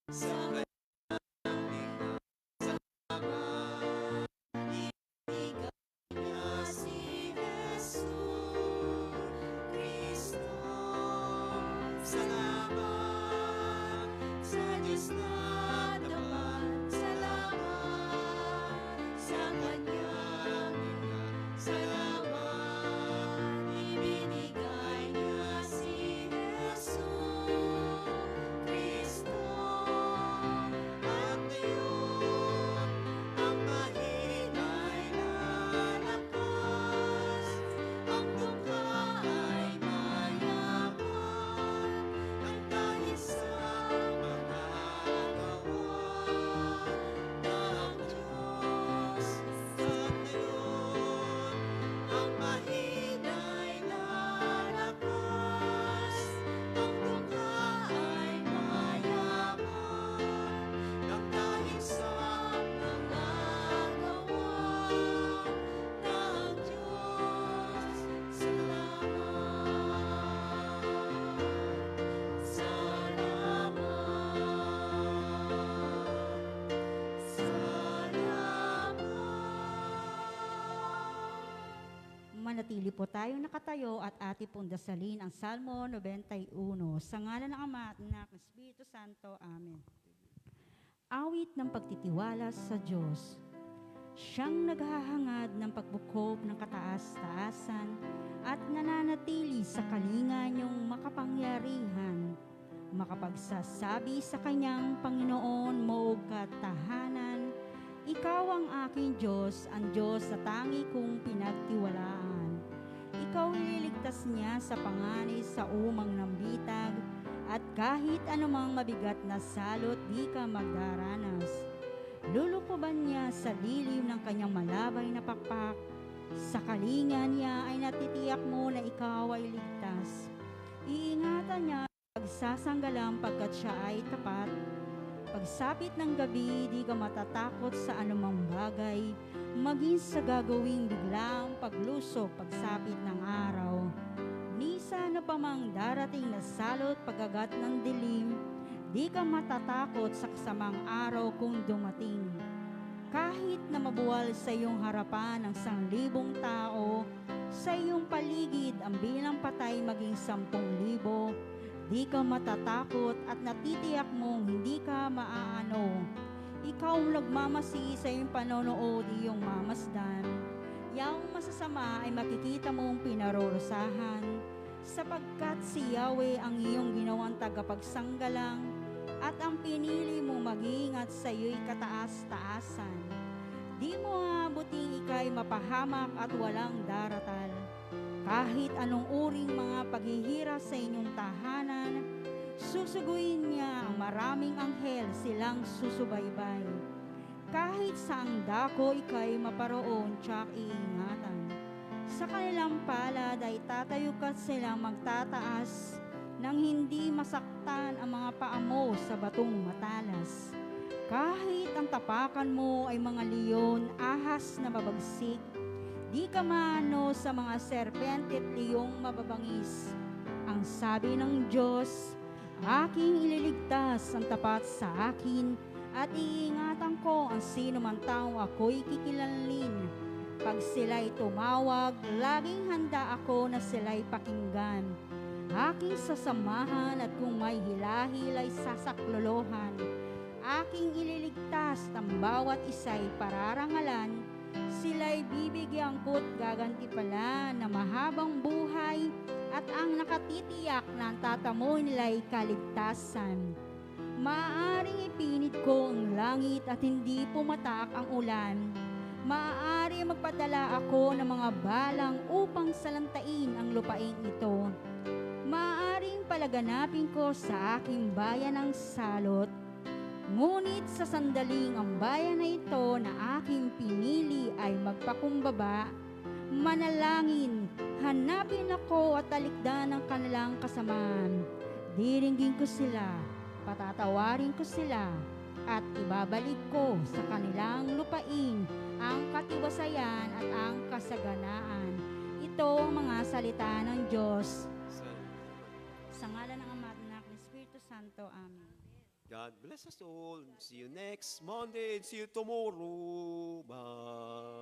Sa kanyang likha. Salamat, ibigay niya si Jesus Cristo. Salamat sa Diyos na dapat. Salamat sa kanyang likha. Salamat, ibinigay niya si Jesus Cristo. At ngayon, ang mahina'y lalakas, ang dukha ay mayaman, ang dahil sa mga gawa ng Diyos. At ngayon, ang mahina'y lalakas, ang dukha ay mayaman, nang dahil sa mga gawa ng Diyos. Manatili po tayong nakatayo at ating pong dasalin ang Salmo 91. Sa ngalan ng Ama at Anak at Espiritu Santo. Amen. Awit ng pagtitiwala sa Diyos. Siyang naghahangad ng pagbukob ng kataas-taasan at nananatili sa kalinga niyong makapangyarihan. Makapagsasabi sa kanyang Panginoon moog katahanan, ikaw ang aking Diyos, ang Diyos na tangi kong pinagtiwalaan. Ikaw ililigtas niya sa panganib sa umang ng bitag, at kahit anumang mabigat na salot di ka magdaranas. Lulukoban niya sa lilim ng kanyang malabay na pakpak. Sa kalinga niya ay natitiyak mo na ikaw ay ligtas. Iingatan niya pagsasanggalang pagkat siya ay tapat. Pagsapit ng gabi, di ka matatakot sa anumang bagay, maging sa gagawing biglang paglusok pagsapit ng araw. Misa na pa mang darating na salot pagagat ng dilim, di ka matatakot sa kasamang araw kung dumating. Kahit na mabuwal sa iyong harapan ang 1,000 tao, sa iyong paligid ang bilang patay maging 10,000, di ka matatakot at natitiyak mong hindi ka maaano. Ikaw nagmamasi sa iyong panonood, iyong mamasdan. Yang masasama ay makikita mong pinarorosahan. sapagkat si Yahweh ang iyong ginawang tagapagsanggalang at ang pinili mo mag-iingat sa iyo'y kataas-taasan. Di mo aabuting ika'y mapahamak at walang daratal. Kahit anong uring mga paghihirap sa inyong tahanan, susuguin niya ang maraming anghel silang susubaybay. Kahit saang dako ika'y maparoon tsak iingatan. Sa kanilang palad ay tatayukat silang magtataas nang hindi masaktan ang mga paa mo sa batong matalas. Kahit ang tapakan mo ay mga leon, ahas na mabagsik, di ka maano sa mga serpente at leyong mababangis. Ang sabi ng Diyos, aking ililigtas ang tapat sa akin at iingatan ko ang sino man tao ako'y kikilanlin. Pag sila'y tumawag, laging handa ako na sila'y pakinggan. Aking sasamahan at kung may hilahilay sasaklolohan, aking ililigtas ang bawat isa'y pararangalan, sila'y bibigyan ko't gagantipalan na mahabang buhay at ang nakatitiyak na ang tatamo nila'y kaligtasan. Maaaring ipinit ko ang langit at hindi pumatak ang ulan. Maaari magpadala ako ng mga balang upang salantain ang lupaing ito. Maaaring palaganapin ko sa aking bayan ang salot. Ngunit sa sandaling ang bayan na ito na aking pinili ay magpakumbaba, manalangin, hanapin ako at talikdan ang kanilang kasamaan. Diringgin ko sila, patatawarin ko sila, at ibabalik ko sa kanilang lupain ang katiwasayan at ang kasaganaan. Ito ang mga salita ng Diyos. Sa ngalan ng Ama at Anak ng Espiritu Santo. Amen. God bless us all. See you next Monday and see you tomorrow. Bye.